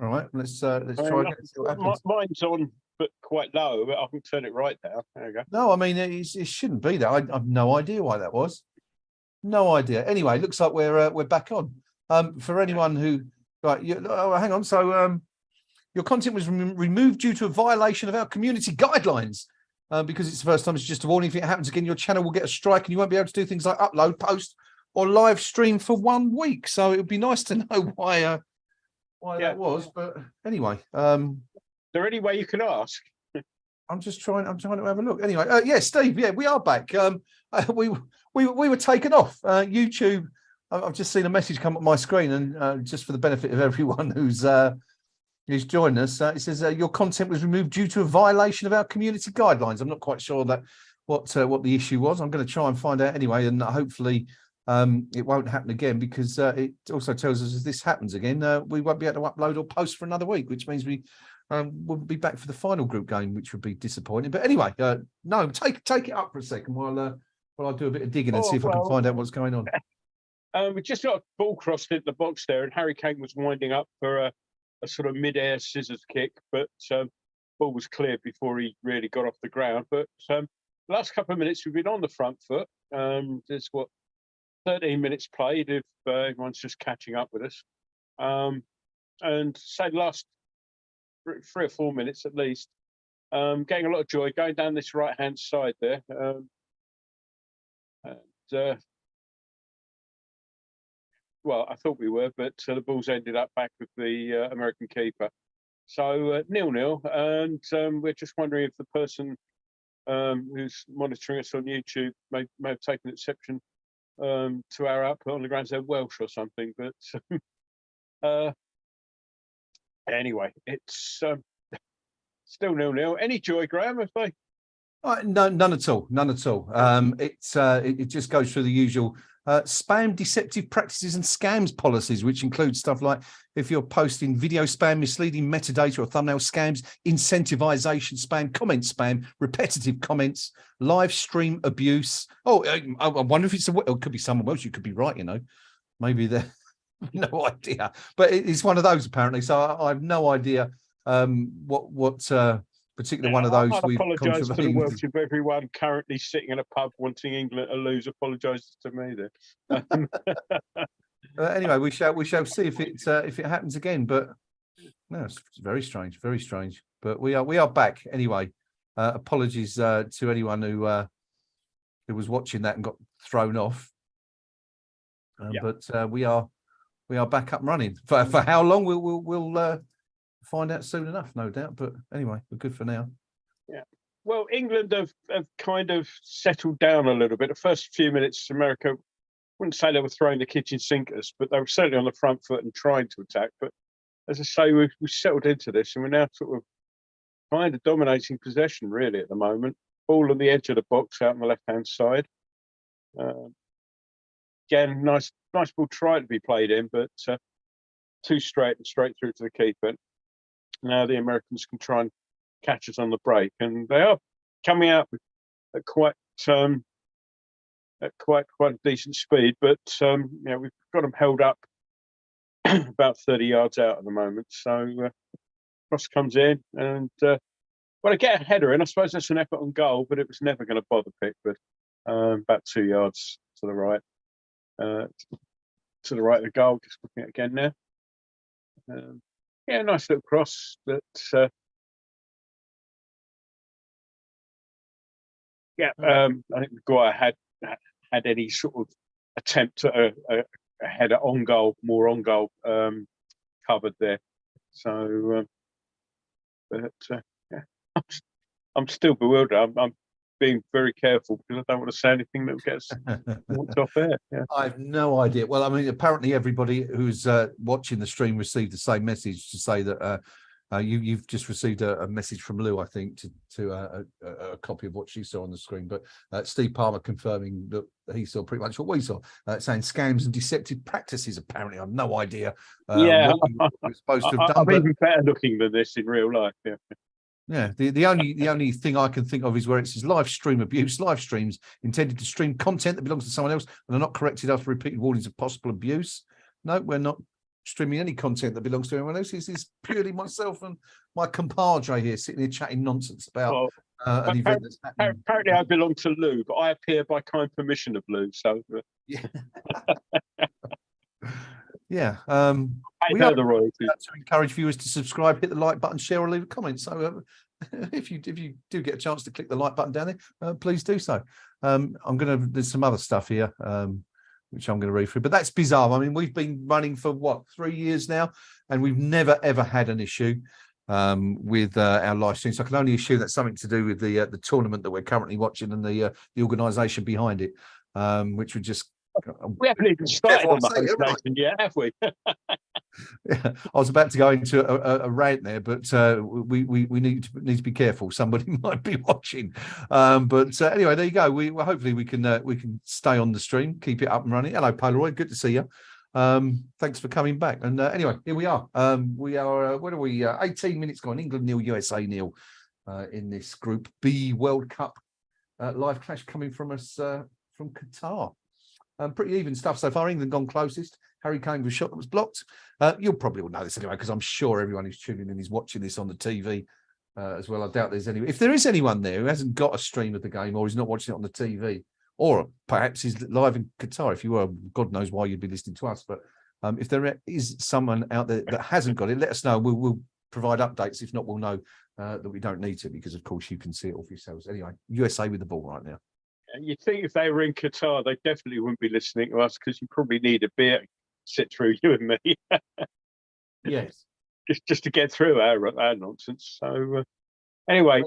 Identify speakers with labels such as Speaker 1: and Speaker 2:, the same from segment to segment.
Speaker 1: All right, let's try again. See what happens.
Speaker 2: Mine's on, but quite low. But I can turn it right down. There you go.
Speaker 1: No, I mean it shouldn't be there. I've no idea why that was. No idea. Anyway, looks like we're back on. For anyone who hang on. So your content was removed due to a violation of our community guidelines. Because it's the first time, it's just a warning. If it happens again, your channel will get a strike and you won't be able to do things like upload, post, or live stream for 1 week. So it would be nice to know why that was. But anyway,
Speaker 2: is there any way you can ask?
Speaker 1: I'm trying to have a look. Anyway, Steve, we are back. We were taken off YouTube. I've just seen a message come up my screen, and just for the benefit of everyone who's joined us, it says your content was removed due to a violation of our community guidelines. I'm not quite sure what the issue was. I'm going to try and find out anyway, and hopefully it won't happen again, because it also tells us if this happens again, we won't be able to upload or post for another week, which means we wouldn't be back for the final group game, which would be disappointing. But anyway, no, take it up for a second while I do a bit of digging and see if I can find out what's going on.
Speaker 2: We just got a ball crossed into the box there, and Harry Kane was winding up for a sort of mid-air scissors kick, but ball was cleared before he really got off the ground. But the last couple of minutes, we've been on the front foot. There's 13 minutes played, if everyone's just catching up with us. And say the last 3 or 4 minutes at least, getting a lot of joy going down this right-hand side there. Well, I thought we were, but the ball's ended up back with the American keeper. So 0-0, and we're just wondering if the person who's monitoring us on YouTube may have taken exception to our output on the grounds they're Welsh or something. But anyway, it's still 0-0. Any joy, Graham? Have they?
Speaker 1: No, none at all. None at all. It just goes through the usual spam, deceptive practices and scams policies, which include stuff like if you're posting video spam, misleading metadata or thumbnail scams, incentivization spam, comment spam, repetitive comments, live stream abuse. Oh, I wonder if it could be someone else. You could be right, maybe they're no idea, but it's one of those apparently. So I have no idea what particular one of those.
Speaker 2: I
Speaker 1: we've
Speaker 2: apologise to the Welsh, if everyone currently sitting in a pub wanting England to lose apologises to me then.
Speaker 1: Anyway, we shall see if it happens again. But no, it's very strange, very strange. But we are back anyway. Apologies to anyone who was watching that and got thrown off. But we are back up and running. For how long we'll find out soon enough, no doubt. But anyway, we're good for now.
Speaker 2: Yeah. Well, England have kind of settled down a little bit. The first few minutes, America, wouldn't say they were throwing the kitchen sink at us, but they were certainly on the front foot and trying to attack. But as I say, we've settled into this, and we're now sort of kind of dominating possession really at the moment. Ball on the edge of the box out on the left-hand side. Again, nice ball trying to be played in, but too straight through to the keeper. Now the Americans can try and catch us on the break, and they are coming out at quite a decent speed. But we've got them held up about 30 yards out at the moment. So cross comes in, and I get a header in. I suppose that's an effort on goal, but it was never going to bother Pickford. About 2 yards to the right, of the goal. Just looking at it again now. Nice little cross, but I think Maguire had any sort of attempt at a header on goal, more on goal, covered there. So, I'm still bewildered. I'm being very careful because I don't want to say anything that gets walked off air. Yeah.
Speaker 1: I have no idea. Well, I mean, apparently everybody who's watching the stream received the same message to say that you've just received a message from Lou, I think, to a copy of what she saw on the screen. But Steve Palmer confirming that he saw pretty much what we saw, saying scams and deceptive practices. Apparently, I've no idea. What we're supposed to have done.
Speaker 2: I'm even better looking than this in real life. Yeah.
Speaker 1: Yeah, the only thing I can think of is where it says live stream abuse. Live streams intended to stream content that belongs to someone else and are not corrected after repeated warnings of possible abuse. No, we're not streaming any content that belongs to anyone else. This is purely myself and my compadre here sitting here chatting nonsense about an event that's happening.
Speaker 2: Apparently, I belong to Lou, but I appear by kind permission of Lou. So,
Speaker 1: yeah. Yeah.
Speaker 2: We are the royalty.
Speaker 1: To encourage viewers to subscribe, hit the like button, share, or leave a comment. So if you do get a chance to click the like button down there, please do so. There's some other stuff here which I'm going to read through, but that's bizarre. I mean, we've been running for what, 3 years now, and we've never ever had an issue with our live stream. So I can only assume that's something to do with the tournament that we're currently watching and the organisation behind it, which would just.
Speaker 2: We haven't even started on the host nation yet, have we?
Speaker 1: Yeah, I was about to go into a rant there, but we need to be careful. Somebody might be watching. But anyway, there you go. Hopefully we can stay on the stream, keep it up and running. Hello, Polaroid. Good to see you. Thanks for coming back. And anyway, here we are. We are what are we? 18 minutes gone. England 0, USA 0 in this Group B World Cup live clash coming from us from Qatar. Pretty even stuff so far. England gone closest. Harry Kane with a shot that was blocked. You'll probably all know this anyway, because I'm sure everyone who's tuning in is watching this on the TV as well. I doubt there's any. If there is anyone there who hasn't got a stream of the game or is not watching it on the TV, or perhaps is live in Qatar, if you were, God knows why you'd be listening to us. But if there is someone out there that hasn't got it, let us know. We'll provide updates. If not, we'll know that we don't need to, because of course you can see it all for yourselves. Anyway, USA with the ball right now.
Speaker 2: You'd think if they were in Qatar, they definitely wouldn't be listening to us, because you probably need a beer to sit through, you and me.
Speaker 1: Yes.
Speaker 2: Just to get through our nonsense. So anyway,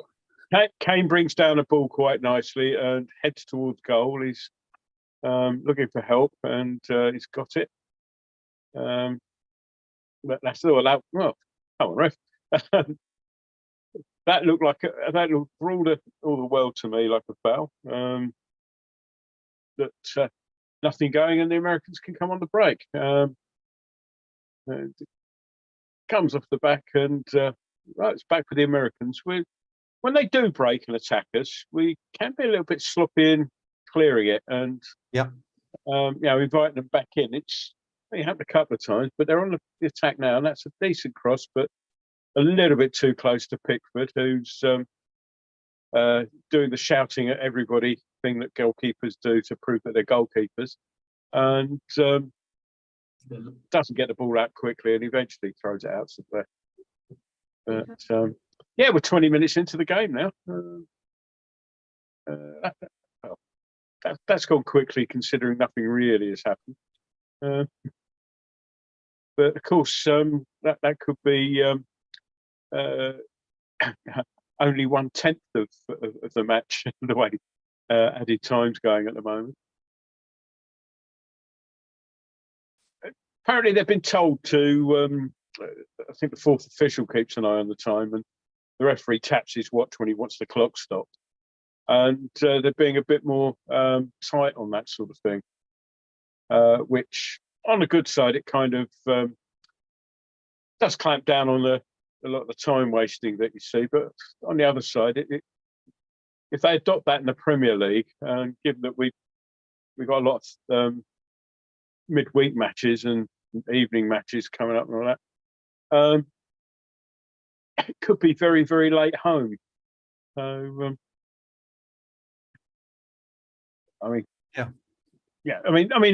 Speaker 2: Kane brings down the ball quite nicely and heads towards goal. He's looking for help, and he's got it. But that's all. Well, come on, ref. That looked for all the world to me like a foul. That nothing going, and the Americans can come on the break. And comes off the back, and right, it's back for the Americans. When they do break and attack us, we can be a little bit sloppy in clearing it, and inviting them back in. It happened a couple of times, but they're on the attack now, and that's a decent cross, but a little bit too close to Pickford, who's doing the shouting at everybody thing that goalkeepers do to prove that they're goalkeepers, and doesn't get the ball out quickly, and eventually throws it out somewhere. But we're 20 minutes into the game now. That's gone quickly, considering nothing really has happened. But of course, that could be only 1/10 of the match, the way added time's going at the moment. Apparently, they've been told to. I think the fourth official keeps an eye on the time, and the referee taps his watch when he wants the clock stopped. And they're being a bit more tight on that sort of thing, which, on the good side, it kind of does clamp down on a lot of the time wasting that you see. But on the other side, if they adopt that in the Premier League, and given that we've got a lot of midweek matches and evening matches coming up and all that, it could be very, very late home. So, I mean,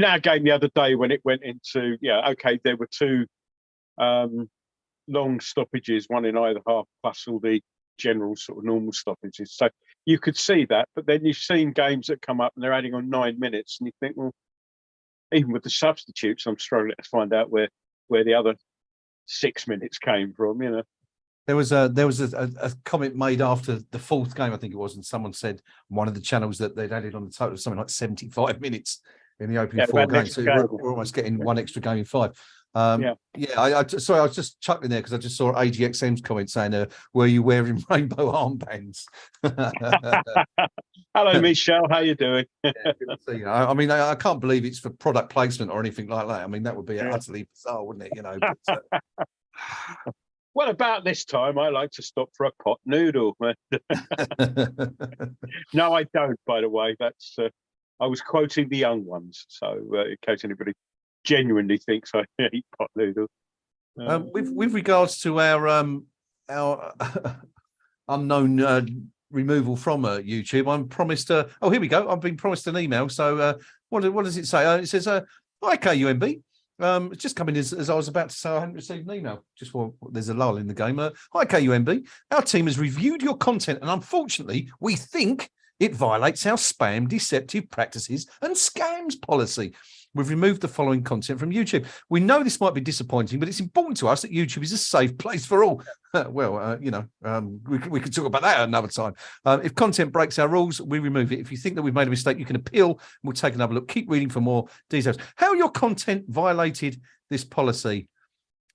Speaker 2: our game the other day, when it went into, there were two long stoppages, one in either half, plus all the general sort of normal stoppages. So you could see that, but then you've seen games that come up and they're adding on 9 minutes, and you think, well, even with the substitutes, I'm struggling to find out where the other 6 minutes came from.
Speaker 1: There was a comment made after the fourth game, I think it was, and someone said on one of the channels that they'd added on the total something like 75 minutes in the opening four games. So we're almost getting one extra game in 5. Sorry, I was just chuckling there because I just saw AGXM's comment saying, "Were you wearing rainbow armbands?"
Speaker 2: Hello, Michelle. How you doing?
Speaker 1: I mean, I can't believe it's for product placement or anything like that. I mean, that would be utterly bizarre, wouldn't it? But,
Speaker 2: what about this time? I like to stop for a pot noodle. No, I don't. By the way, that's I was quoting the young ones. So in case anybody genuinely thinks I eat pot noodles.
Speaker 1: With regards to our unknown removal from YouTube, I'm promised. Oh, here we go. I've been promised an email. So what does it say? It says, "Hi KUMB. It's just coming as I was about to say. I hadn't received an email. Just while there's a lull in the game. Hi KUMB. Our team has reviewed your content, and unfortunately, we think it violates our spam, deceptive practices, and scams policy. We've removed the following content from YouTube. We know this might be disappointing, but it's important to us that YouTube is a safe place for all." Well, we can talk about that another time. If content breaks our rules, we remove it. If you think that we've made a mistake, you can appeal. We'll take another look. Keep reading for more details. How your content violated this policy?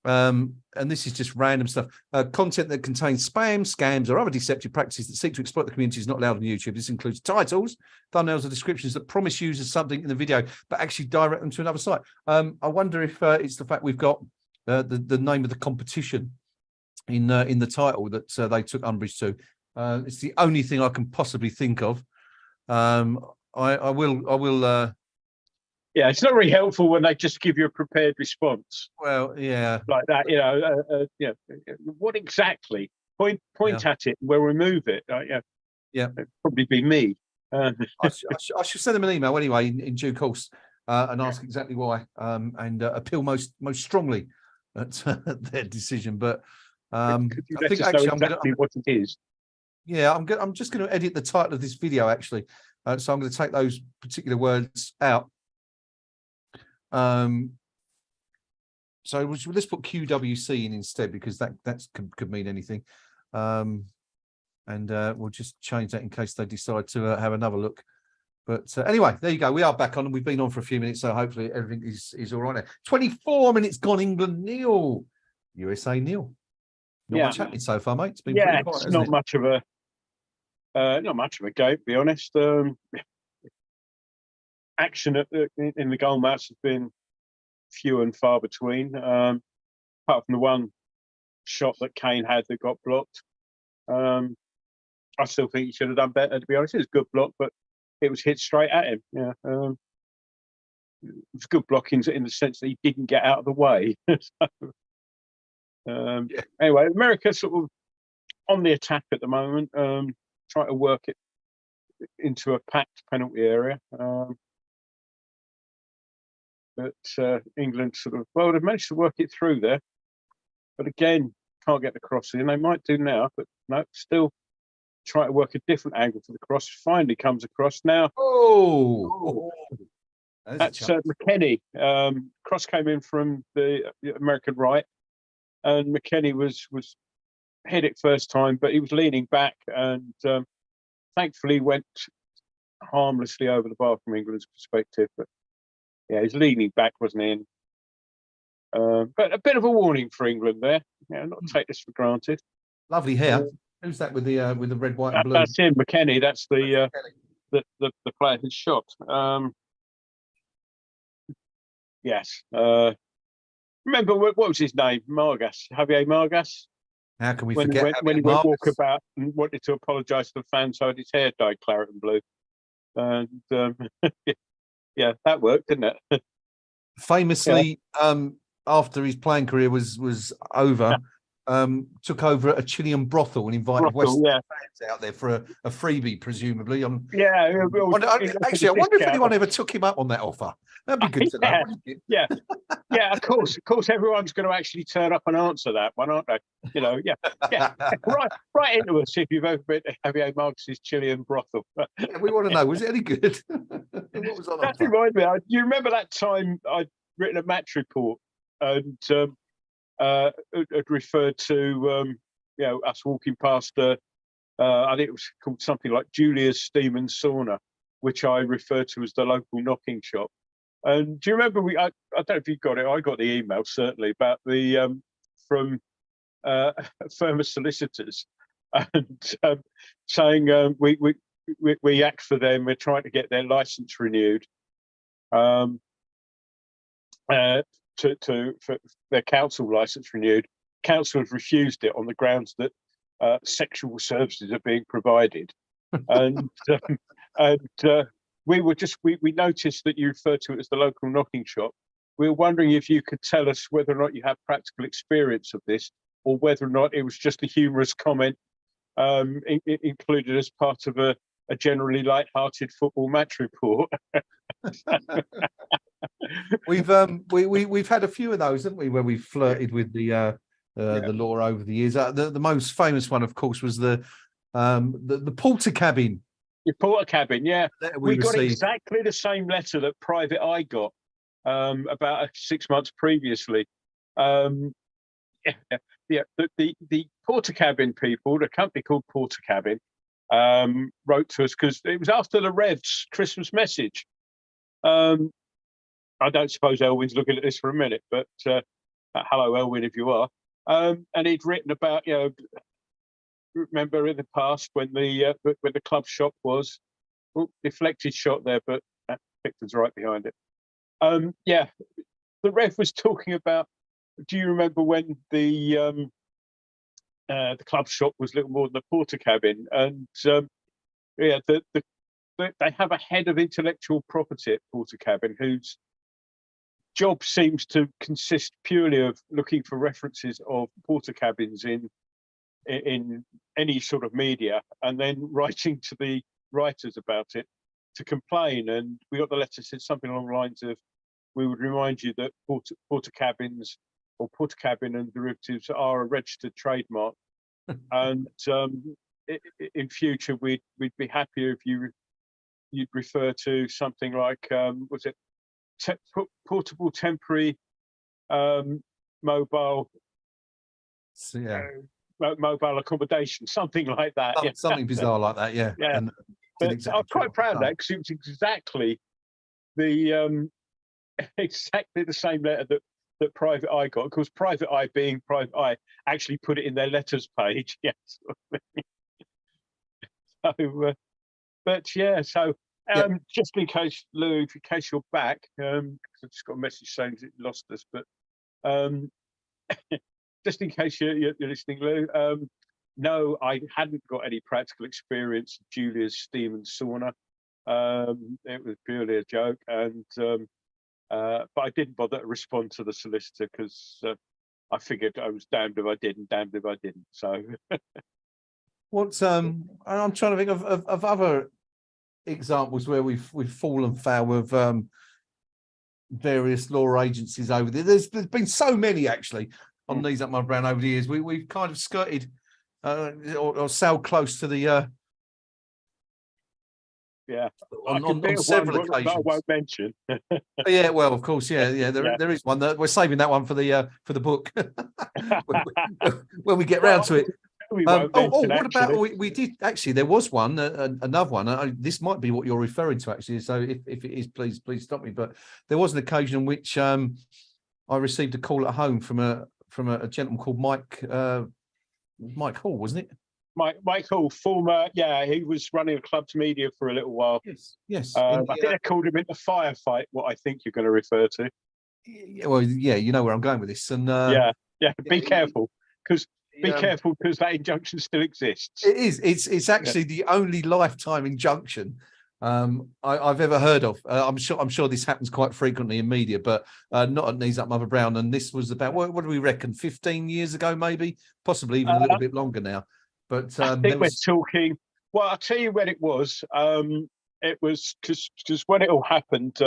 Speaker 1: And this is just random stuff. Content that contains spam, scams, or other deceptive practices that seek to exploit the community is not allowed on YouTube. This includes titles, thumbnails, or descriptions that promise users something in the video, but actually direct them to another site. I wonder if it's the fact we've got the name of the competition in the title that they took umbrage to. It's the only thing I can possibly think of. I will.
Speaker 2: Yeah, it's not very helpful when they just give you a prepared response.
Speaker 1: Well, yeah,
Speaker 2: like that. What exactly? Point at it. We'll remove it.
Speaker 1: Yeah,
Speaker 2: it'd probably be me.
Speaker 1: I should send them an email anyway in due course and ask exactly why and appeal most strongly at their decision. But I think actually
Speaker 2: exactly what it is.
Speaker 1: Yeah, I'm just going to edit the title of this video actually, so I'm going to take those particular words out. So let's put QWC in instead, because that could mean anything, and we'll just change that in case they decide to have another look. But anyway, there you go. We are back on, and we've been on for a few minutes, so hopefully everything is all right now. 24 minutes gone. England nil, USA nil. Not much happening so far, mate. It's been pretty quiet,
Speaker 2: it's not much of a game, to be honest. Action in the goal match has been few and far between, apart from the one shot that Kane had that got blocked. I still think he should have done better, to be honest. It was a good block, but it was hit straight at him. Yeah, it was good blocking in the sense that he didn't get out of the way. Anyway, America sort of on the attack at the moment, trying to work it into a packed penalty area. But England sort of, they've managed to work it through there. But again, can't get the cross in. They might do now, but no, still try to work a different angle for the cross. Finally comes across now. That's McKennie. Cross came in from the American right, and McKennie was hit it first time, but he was leaning back and thankfully went harmlessly over the bar from England's perspective. But yeah, he's leaning back, wasn't he? But a bit of a warning for England there. Yeah, not take this for granted.
Speaker 1: Lovely hair. Who's that with the red, white, and blue?
Speaker 2: That's him, McKennie. That's the player who's shot. Yes. Remember what was his name? Javier Margas.
Speaker 1: How can we forget
Speaker 2: when he went walkabout and wanted to apologise to the fans, so his hair dyed claret and blue. And yeah, that worked, didn't it?
Speaker 1: Famously, after his playing career was over, took over a Chilean brothel and invited Western fans out there for a freebie, presumably. Actually, I wonder if anyone ever took him up on that offer. That'd be good to know.
Speaker 2: Yeah, of course, everyone's going to actually turn up and answer that one, aren't they? Right into us if you've ever been to Javier Marcus's Chilean brothel.
Speaker 1: We want to know, was it any good? What was on
Speaker 2: that? Reminds me. Do you remember that time I'd written a match report and had referred to us walking past I think it was called something like Julia's Steam and Sauna, which I referred to as the local knocking shop. And do you remember I don't know if you got it, I got the email certainly about the from firm of solicitors and saying we act for them, we're trying to get their license renewed. For their council license renewed. Council have refused it on the grounds that sexual services are being provided, and we noticed that you referred to it as the local knocking shop, we were wondering if you could tell us whether or not you have practical experience of this, or whether or not it was just a humorous comment included as part of a generally light-hearted football match report.
Speaker 1: We've had a few of those, haven't we, where we've flirted with the law over the years. The most famous one, of course, was the porter cabin.
Speaker 2: Your porter cabin, yeah. We got
Speaker 1: received.
Speaker 2: exactly the same letter that Private Eye got about 6 months previously. The porter cabin people, the company called Porter Cabin, wrote to us because it was after the Revs Christmas message. I don't suppose Elwyn's looking at this for a minute, but hello, Elwyn, if you are. And he'd written about, remember in the past when the club shop was, deflected shot there, but Victor's right behind it. The Rev was talking about. Do you remember when the club shop was little more than a porter cabin? And they have a head of intellectual property at Porter Cabin whose job seems to consist purely of looking for references of porter cabins in any sort of media, and then writing to the writers about it to complain. And we got the letter said something along the lines of, we would remind you that porter cabins or porter cabin and derivatives are a registered trademark, and in future we'd be happier if you'd refer to something like was it portable temporary mobile.
Speaker 1: So, yeah.
Speaker 2: Mobile accommodation, something like that.
Speaker 1: Something bizarre like that, yeah.
Speaker 2: Yeah. But exactly, I'm quite proud of that because it was exactly the same letter that Private Eye got. Of course, Private Eye being Private Eye actually put it in their letters page. Yes. Just in case, Lou, in case you're back, because I've just got a message saying it lost us, but just in case you're listening, Lou, no, I hadn't got any practical experience of Julia's steam and sauna. It was purely a joke, and but I didn't bother to respond to the solicitor because I figured I was damned if I did and damned if I didn't. So,
Speaker 1: what's I'm trying to think of other examples where we've fallen foul of various law agencies over there. There's been so many actually on Knees Up My Brown over the years. We've kind of skirted or sailed close to the on several occasions.
Speaker 2: I won't mention.
Speaker 1: Yeah, well, of course, yeah. There is one that we're saving that one for the book when we get round to it. What about we did actually? There was one, another one. This might be what you're referring to, actually. So if it is, please stop me. But there was an occasion in which I received a call at home from a gentleman called Mike Hall, wasn't it?
Speaker 2: Mike Hall, former, he was running a club's media for a little while.
Speaker 1: Yes.
Speaker 2: I think I called him in the firefight. What I think you're going to refer to.
Speaker 1: Well, yeah, you know where I'm going with this, and
Speaker 2: be careful because. Be careful because that injunction still exists.
Speaker 1: It is. It's actually the only lifetime injunction I've ever heard of. I'm sure this happens quite frequently in media, but not at Knees Up Mother Brown. And this was about what do we reckon? 15 years ago, maybe, possibly even a little bit longer now. But
Speaker 2: I think we're talking. Well, I'll tell you when it was. It was because when it all happened,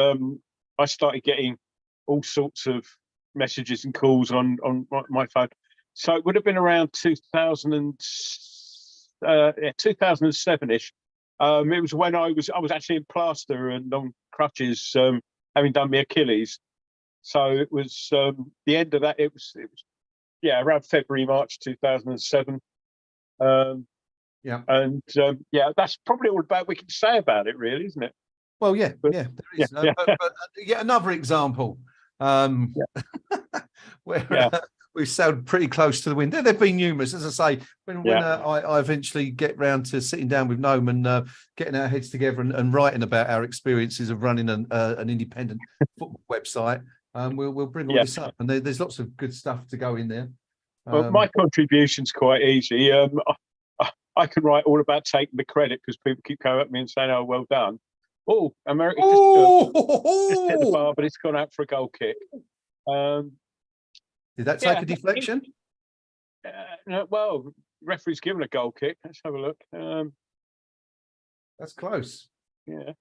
Speaker 2: I started getting all sorts of messages and calls on my phone. So it would have been around 2007-ish. It was when I was actually in plaster and on crutches, having done my Achilles. So it was the end of that. It was around February, March 2007. And that's probably all about we can say about it, really, isn't it?
Speaker 1: Well, there is. But yet another example where. We've sailed pretty close to the wind. There've been numerous, as I say. When I eventually get round to sitting down with Noam and getting our heads together and writing about our experiences of running an independent football website, we'll bring all this up. And there's lots of good stuff to go in there.
Speaker 2: Well, my contribution's quite easy. I can write all about taking the credit because people keep coming at me and saying, "Oh, well done." Oh, America just hit the
Speaker 1: Oh,
Speaker 2: bar, but it's gone out for a goal kick.
Speaker 1: did that take
Speaker 2: Yeah,
Speaker 1: a deflection?
Speaker 2: no, well, referee's given a goal kick. Let's have a look.
Speaker 1: That's close.
Speaker 2: Yeah,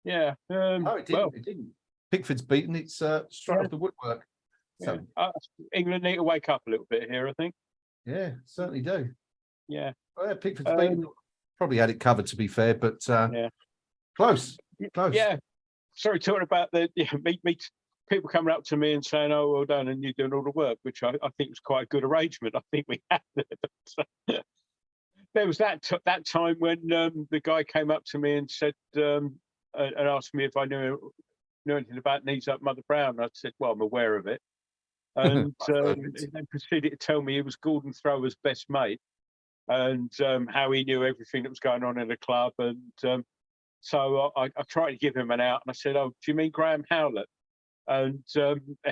Speaker 2: yeah.
Speaker 1: No, it didn't.
Speaker 2: Well,
Speaker 1: It didn't. Pickford's beaten. It's straight off the woodwork. So,
Speaker 2: yeah. England need to wake up a little bit here, I think.
Speaker 1: yeah, certainly do.
Speaker 2: Yeah.
Speaker 1: Well, yeah, Pickford's beaten. Probably had it covered, to be fair, but
Speaker 2: Yeah.
Speaker 1: close. Close.
Speaker 2: Yeah. Sorry, talking about the people coming up to me and saying, "Oh, well done," and you doing all the work, which I think was quite a good arrangement. I think we had there. There was that time when the guy came up to me and said and asked me if I knew anything about Knees Up Mother Brown. I said, "Well, I'm aware of it," and then proceeded to tell me he was Gordon Thrower's best mate and how he knew everything that was going on in the club. And so I tried to give him an out, and I said, "Oh, do you mean Graham Howlett?" And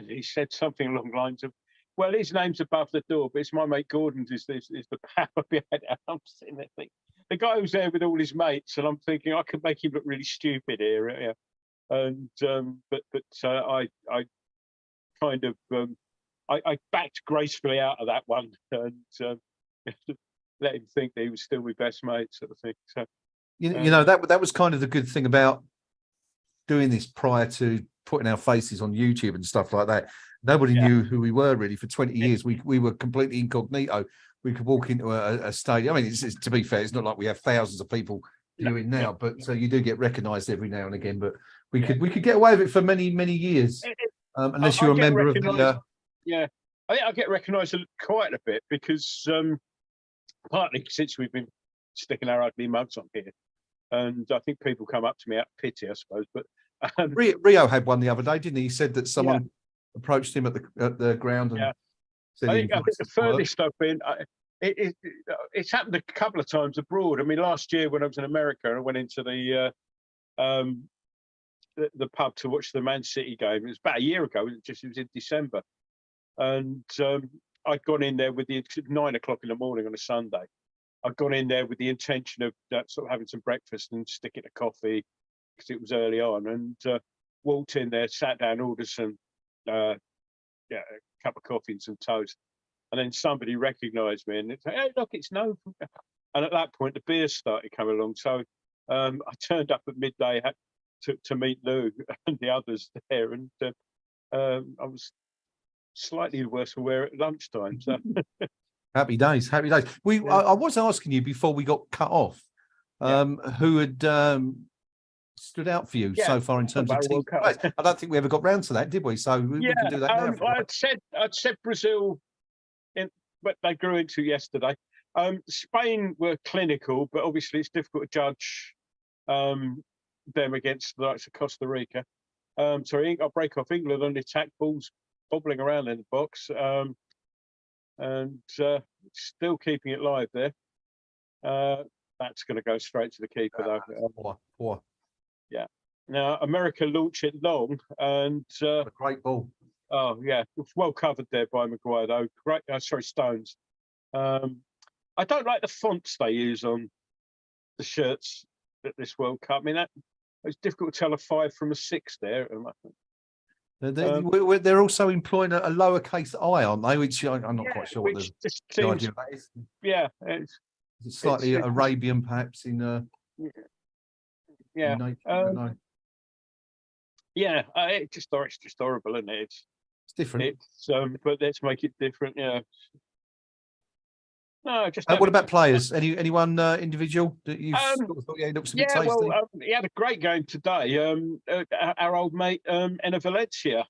Speaker 2: he said something along the lines of, "Well, his name's above the door, but it's my mate Gordon's is the power behind it." I'm sitting there thinking, the guy was there with all his mates, and I'm thinking I could make him look really stupid here. Yeah. And but I kind of I backed gracefully out of that one and let him think that he was still my best mate, sort of thing. So
Speaker 1: you know that was kind of the good thing about doing this prior to putting our faces on YouTube and stuff like that. Nobody knew who we were really for 20 years. We were completely incognito. We could walk into a stadium. I mean, it's, to be fair, it's not like we have thousands of people viewing now, but you do get recognised every now and again. But we could get away with it for many years, unless you're a member of the.
Speaker 2: Yeah, I get recognised quite a bit because partly since we've been sticking our ugly mugs on here, and I think people come up to me out of pity, I suppose. But
Speaker 1: Rio had one the other day, didn't he? He said that someone approached him at the ground and said
Speaker 2: I think the furthest I've been. It's happened a couple of times abroad. I mean, last year when I was in America, I went into the pub to watch the Man City game. It was about a year ago. It was in December, and I'd gone in there with 9 o'clock in the morning on a Sunday. I'd gone in there with the intention of sort of having some breakfast and sticking a coffee because it was early on, and walked in there, sat down, ordered some a cup of coffee and some toast. And then somebody recognised me and they said, "Hey, look, it's No." And at that point, the beers started coming along. So I turned up at midday to meet Lou and the others there, and I was slightly worse for wear at lunchtime. So
Speaker 1: happy days, happy days. I was asking you before we got cut off, who had stood out for you so far in terms of team players. I don't think we ever got round to that, did we? So we can do that now.
Speaker 2: I'd said Brazil. But they grew into yesterday. Spain were clinical, but obviously it's difficult to judge them against the likes of Costa Rica. Sorry, I'll break off England on the attack, balls bobbling around in the box, and still keeping it live there. That's going to go straight to the keeper, though.
Speaker 1: Poor.
Speaker 2: Yeah. Now America launch it long, and
Speaker 1: a great ball.
Speaker 2: Oh yeah, it's well covered there by Maguire though. Great, Stones. I don't like the fonts they use on the shirts at this World Cup. I mean, it's difficult to tell a 5 from a 6 there.
Speaker 1: They're also employing a lowercase I, aren't they? Which I'm not quite sure what the idea of that is.
Speaker 2: Yeah,
Speaker 1: it's slightly Arabian, perhaps in nature, I don't know.
Speaker 2: Yeah, it's just horrible, isn't it?
Speaker 1: It's different.
Speaker 2: It's but let's make it different. Yeah. No, just.
Speaker 1: What about players? Anyone individual that you thought looks a bit tasty?
Speaker 2: Well, he had a great game today. Our old mate Enner Valencia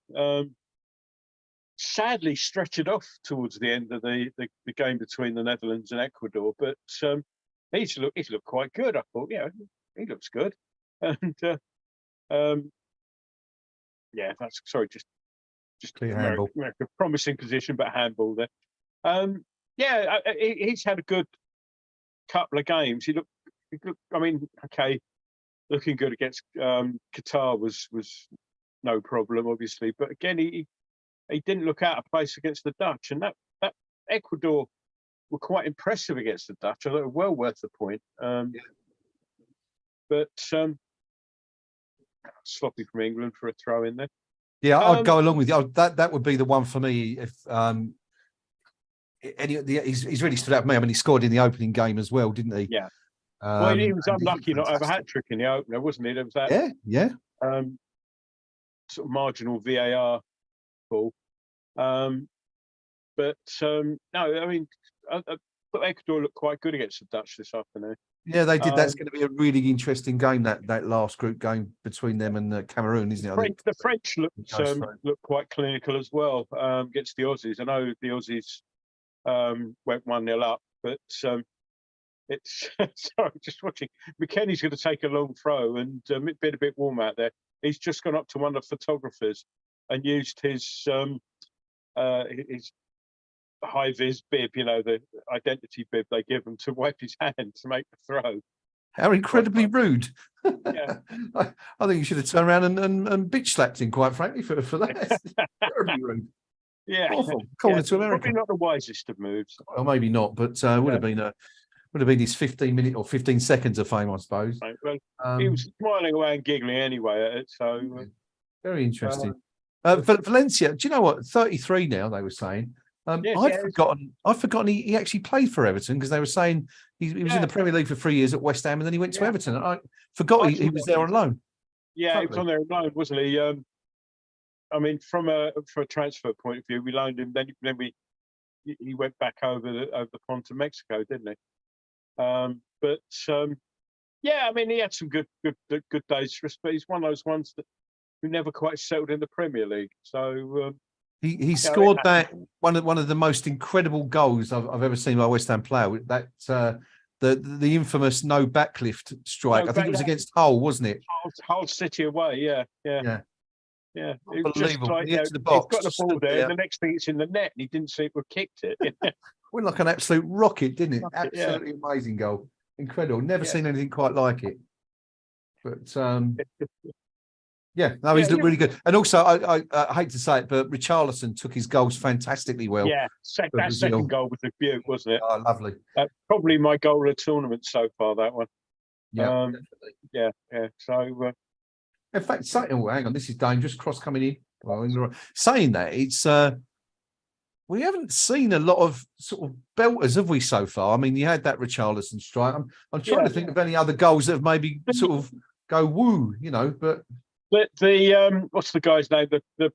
Speaker 2: sadly stretched off towards the end of the game between the Netherlands and Ecuador, but he's looked quite good. I thought, he looks good, and that's just
Speaker 1: clear handball.
Speaker 2: America, promising position, but handball there. He's had a good couple of games. He looked. I mean, okay, looking good against Qatar was no problem, obviously. But again, he didn't look out of place against the Dutch, and that Ecuador were quite impressive against the Dutch. I thought well worth the point. but sloppy from England for a throw in there.
Speaker 1: Yeah, I'd go along with you. That would be the one for me. If he's really stood out for me. I mean, he scored in the opening game as well, didn't he?
Speaker 2: Yeah. Well, he was unlucky not to have a
Speaker 1: fantastic.
Speaker 2: hat trick in the opener, wasn't he? There was that.
Speaker 1: Yeah.
Speaker 2: Sort of marginal VAR call. But no, I mean, I thought Ecuador looked quite good against the Dutch this afternoon.
Speaker 1: Yeah, they did. That's going to be a really interesting game. That last group game between them and Cameroon, isn't it? I think
Speaker 2: the French looked quite clinical as well against the Aussies. I know the Aussies went 1-0 up, but it's sorry, just watching. McKennie's going to take a long throw, and it's been a bit warm out there. He's just gone up to one of the photographers and used his high vis bib, the identity bib they give him, to wipe his hand to make the throw.
Speaker 1: How incredibly rude.
Speaker 2: Yeah.
Speaker 1: I think you should have turned around and bitch slapped him, quite frankly, for that. Terribly rude.
Speaker 2: Yeah.
Speaker 1: Awful. Calling to America.
Speaker 2: Probably not the wisest of moves.
Speaker 1: Well, maybe not, but would have been his 15-minute or 15 seconds of fame, I suppose.
Speaker 2: Right. Well, he was smiling away and giggling anyway at it, so
Speaker 1: very interesting. Valencia, do you know what? 33 now, they were saying. I'd forgotten he actually played for Everton, because they were saying he was in the Premier League for 3 years at West Ham, and then he went to Everton. And I forgot he was there on loan.
Speaker 2: Yeah, totally. He was on there on loan, wasn't he? I mean, from a transfer point of view, we loaned him. Then he went back over the pond to Mexico, didn't he? Yeah, I mean, he had some good days for us, but he's one of those ones who never quite settled in the Premier League. So.
Speaker 1: He scored that one of the most incredible goals I've ever seen by a West Ham player. That the infamous no backlift strike. I think it was against Hull, wasn't it?
Speaker 2: Hull City away. Yeah.
Speaker 1: Unbelievable.
Speaker 2: Just like,
Speaker 1: to the box,
Speaker 2: he's got the ball there, and the next thing it's in the net, and he didn't see it, but kicked it.
Speaker 1: Went like an absolute rocket, didn't it? Absolutely amazing goal. Incredible. Never seen anything quite like it. But he's looked really good. And also, I hate to say it, but Richarlison took his goals fantastically well.
Speaker 2: Yeah, that second goal was a beaut, wasn't it?
Speaker 1: Oh, lovely.
Speaker 2: Probably my goal of the tournament so far, that one.
Speaker 1: Yeah,
Speaker 2: yeah. So,
Speaker 1: in fact, hang on, this is dangerous. Cross coming in. Well, saying that, it's we haven't seen a lot of sort of belters, have we, so far? I mean, you had that Richarlison strike. I'm trying to think of any other goals that have maybe sort of go woo, but.
Speaker 2: The what's the guy's name? The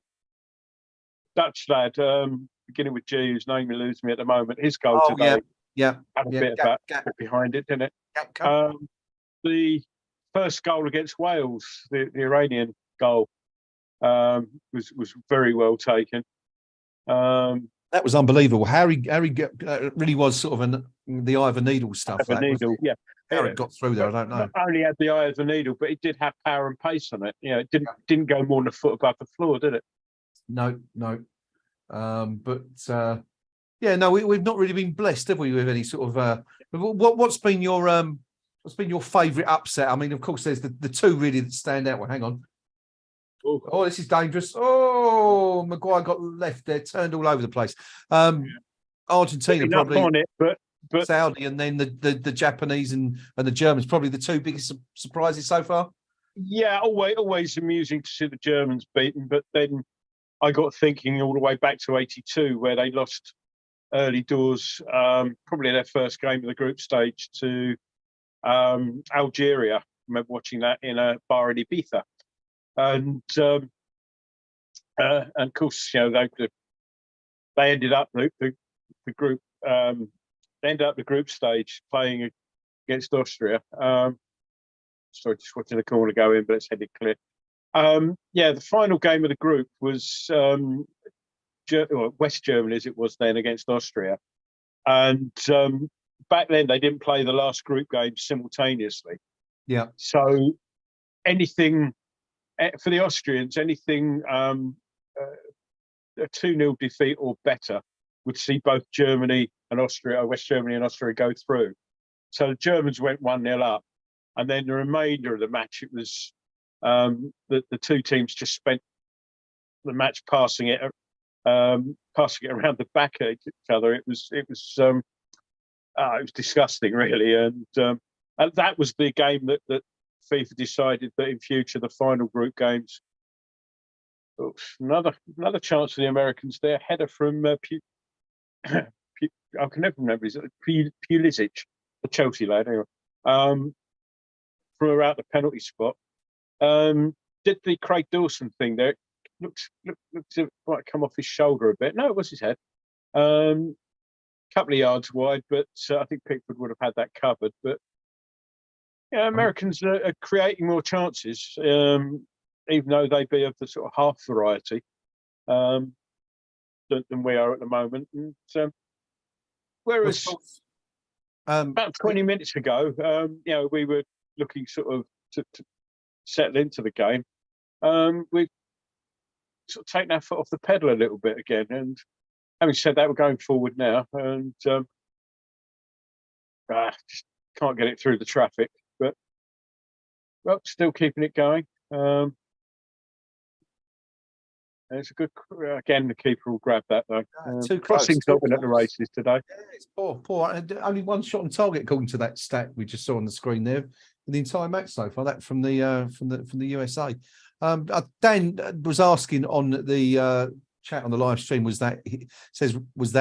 Speaker 2: Dutch lad, beginning with G, whose name eludes me at the moment. His goal today, had a bit of that behind it, didn't it? The first goal against Wales, the Iranian goal, was very well taken.
Speaker 1: That was unbelievable. Harry really was sort of the eye of a needle stuff. How it got through there, I don't know.
Speaker 2: Not only had the eye of the needle, but it did have power and pace on it. It didn't go more than a foot above the floor, did it?
Speaker 1: No. We've not really been blessed, have we, with any sort of what's been your favourite upset? I mean, of course, there's the two really that stand out. Well, hang on. Oh, this is dangerous. Oh, Maguire got left there, turned all over the place. Argentina probably
Speaker 2: on it, but
Speaker 1: Saudi, and then the Japanese and the Germans, probably the two biggest surprises so far.
Speaker 2: Yeah, always amusing to see the Germans beaten, but then I got thinking all the way back to '82, where they lost early doors, probably their first game of the group stage, to Algeria. I remember watching that in a bar in Ibiza, and of course, they ended up the group. They ended up the group stage playing against Austria. Sorry, just watching the corner go in, but it's headed clear. The final game of the group was West Germany, as it was then, against Austria. And back then, they didn't play the last group game simultaneously.
Speaker 1: Yeah.
Speaker 2: So anything for the Austrians, anything a 2-0 defeat or better would see both Germany and Austria, West Germany and Austria, go through. So the Germans went 1-0 up, and then the remainder of the match, it was the two teams just spent the match passing it around the back of each other. It was disgusting, really, and that was the game that FIFA decided that in future the final group games. Oops, another chance for the Americans there. Header from I can never remember. Is it Pulisic, the Chelsea lad? Anyway, from around the penalty spot. Did the Craig Dawson thing there? Looks it might come off his shoulder a bit. No, it was his head. Couple of yards wide, but I think Pickford would have had that covered. But yeah, Americans are creating more chances, even though they be of the sort of half variety than we are at the moment. And whereas about 20 minutes ago, we were looking sort of to settle into the game. We've sort of taken our foot off the pedal a little bit again. And having said that, we're going forward now, and just can't get it through the traffic. But still keeping it going. It's a good. Again, the keeper will grab that though.
Speaker 1: Too close.
Speaker 2: Crossing's not been at the races today.
Speaker 1: Yeah, it's poor. Only one shot on target according to that stat we just saw on the screen there in the entire match so far. That from the USA. Dan was asking on the chat on the live stream, was that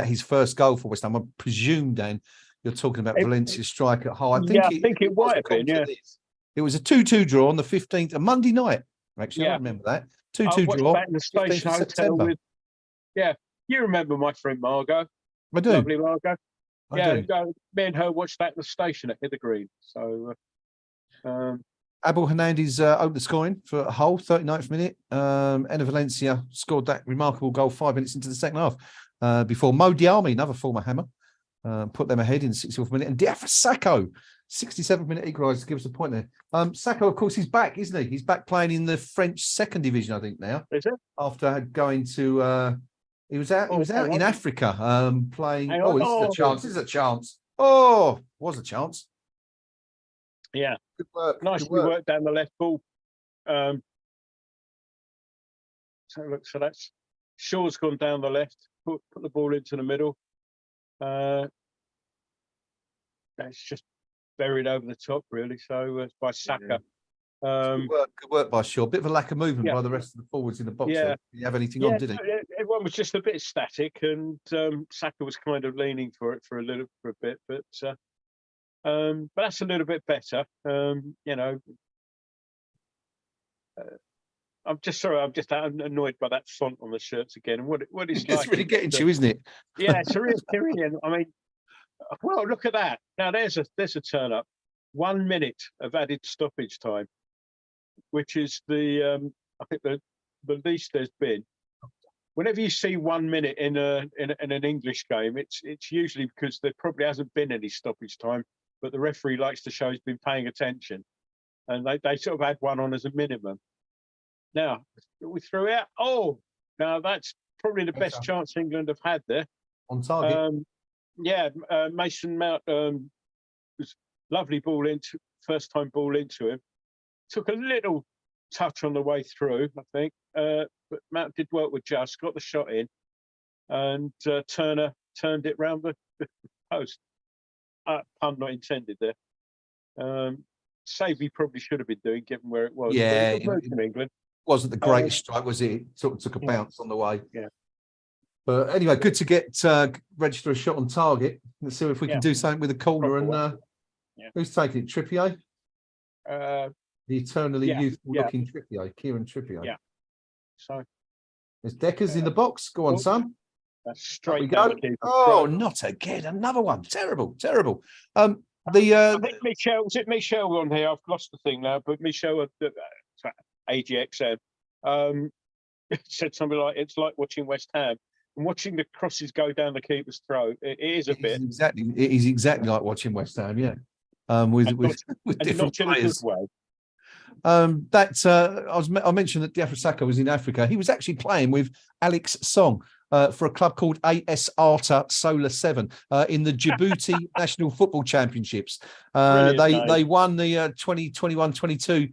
Speaker 1: his first goal for West Ham? I presume, Dan, you're talking about Valencia's strike at Hull.
Speaker 2: I think it might have been. Yeah,
Speaker 1: it was a 2-2 draw on the 15th, a Monday night. Actually, I remember that 2-2 draw.
Speaker 2: Back in the station hotel with. Yeah, you remember my friend Margot?
Speaker 1: I do.
Speaker 2: Lovely Margot.
Speaker 1: I do.
Speaker 2: Me and her watched that at the station at Hither Green. So.
Speaker 1: Abel Hernandez opened the scoring for Hull, 39th minute. Enner Valencia scored that remarkable goal 5 minutes into the second half before Mo Diarmi, another former Hammer, put them ahead in the 64th minute. And Diafra Sakho, 67th minute equaliser to give us a point there. Sakho, of course, he's back, isn't he? He's back playing in the French second division, I think, now.
Speaker 2: Is it?
Speaker 1: After going to... he was out in Africa playing... This is a chance. Oh, was a chance.
Speaker 2: Yeah,
Speaker 1: good work.
Speaker 2: Nicely worked down the left ball. So that's Shaw's gone down the left, put the ball into the middle. That's just buried over the top, really. So it's by Saka.
Speaker 1: Good work by Shaw. Bit of a lack of movement by the rest of the forwards in the box.
Speaker 2: Yeah.
Speaker 1: Did he have anything on? Did he?
Speaker 2: Everyone was just a bit static, and Saka was kind of leaning for it for a bit, but that's a little bit better. I'm just annoyed by that font on the shirts again. And what is
Speaker 1: it's really getting to you, isn't it?
Speaker 2: Yeah, it's a real Tyrian. I mean, well, look at that. Now there's a turn up. 1 minute of added stoppage time, which is I think the least there's been. Whenever you see 1 minute in an English game, it's usually because there probably hasn't been any stoppage time, but the referee likes to show he's been paying attention, and they sort of had one on as a minimum. Now we threw out. Oh, now that's probably the best chance England have had there.
Speaker 1: On target.
Speaker 2: Mason Mount was lovely ball into first time ball into him. Took a little touch on the way through, I think, but Mount did work with Just, got the shot in, and Turner turned it round the post. Pun not intended there. Save he probably should have been doing, given where it was.
Speaker 1: Yeah,
Speaker 2: in England.
Speaker 1: Wasn't the greatest strike, was it? It sort of took a bounce on the way.
Speaker 2: Yeah.
Speaker 1: But anyway, good to get register a shot on target. Let's see if we can do something with the corner. And who's taking it? Trippier? The eternally youthful looking Trippier, Kieran Trippier.
Speaker 2: Yeah. So
Speaker 1: there's Deckers in the box. Go on, son.
Speaker 2: That's straight
Speaker 1: down. Oh,
Speaker 2: right.
Speaker 1: Not again. Another one. Terrible.
Speaker 2: I think Michelle, was it Michelle on here? I've lost the thing now, but Michelle AGXM said something like, it's like watching West Ham and watching the crosses go down the keeper's throat. It is a bit.
Speaker 1: It is exactly like watching West Ham, yeah. With different players. I mentioned that Diafra Sakho was in Africa. He was actually playing with Alex Song for a club called AS Arta Solar 7 in the Djibouti National Football Championships. They won the 2021-22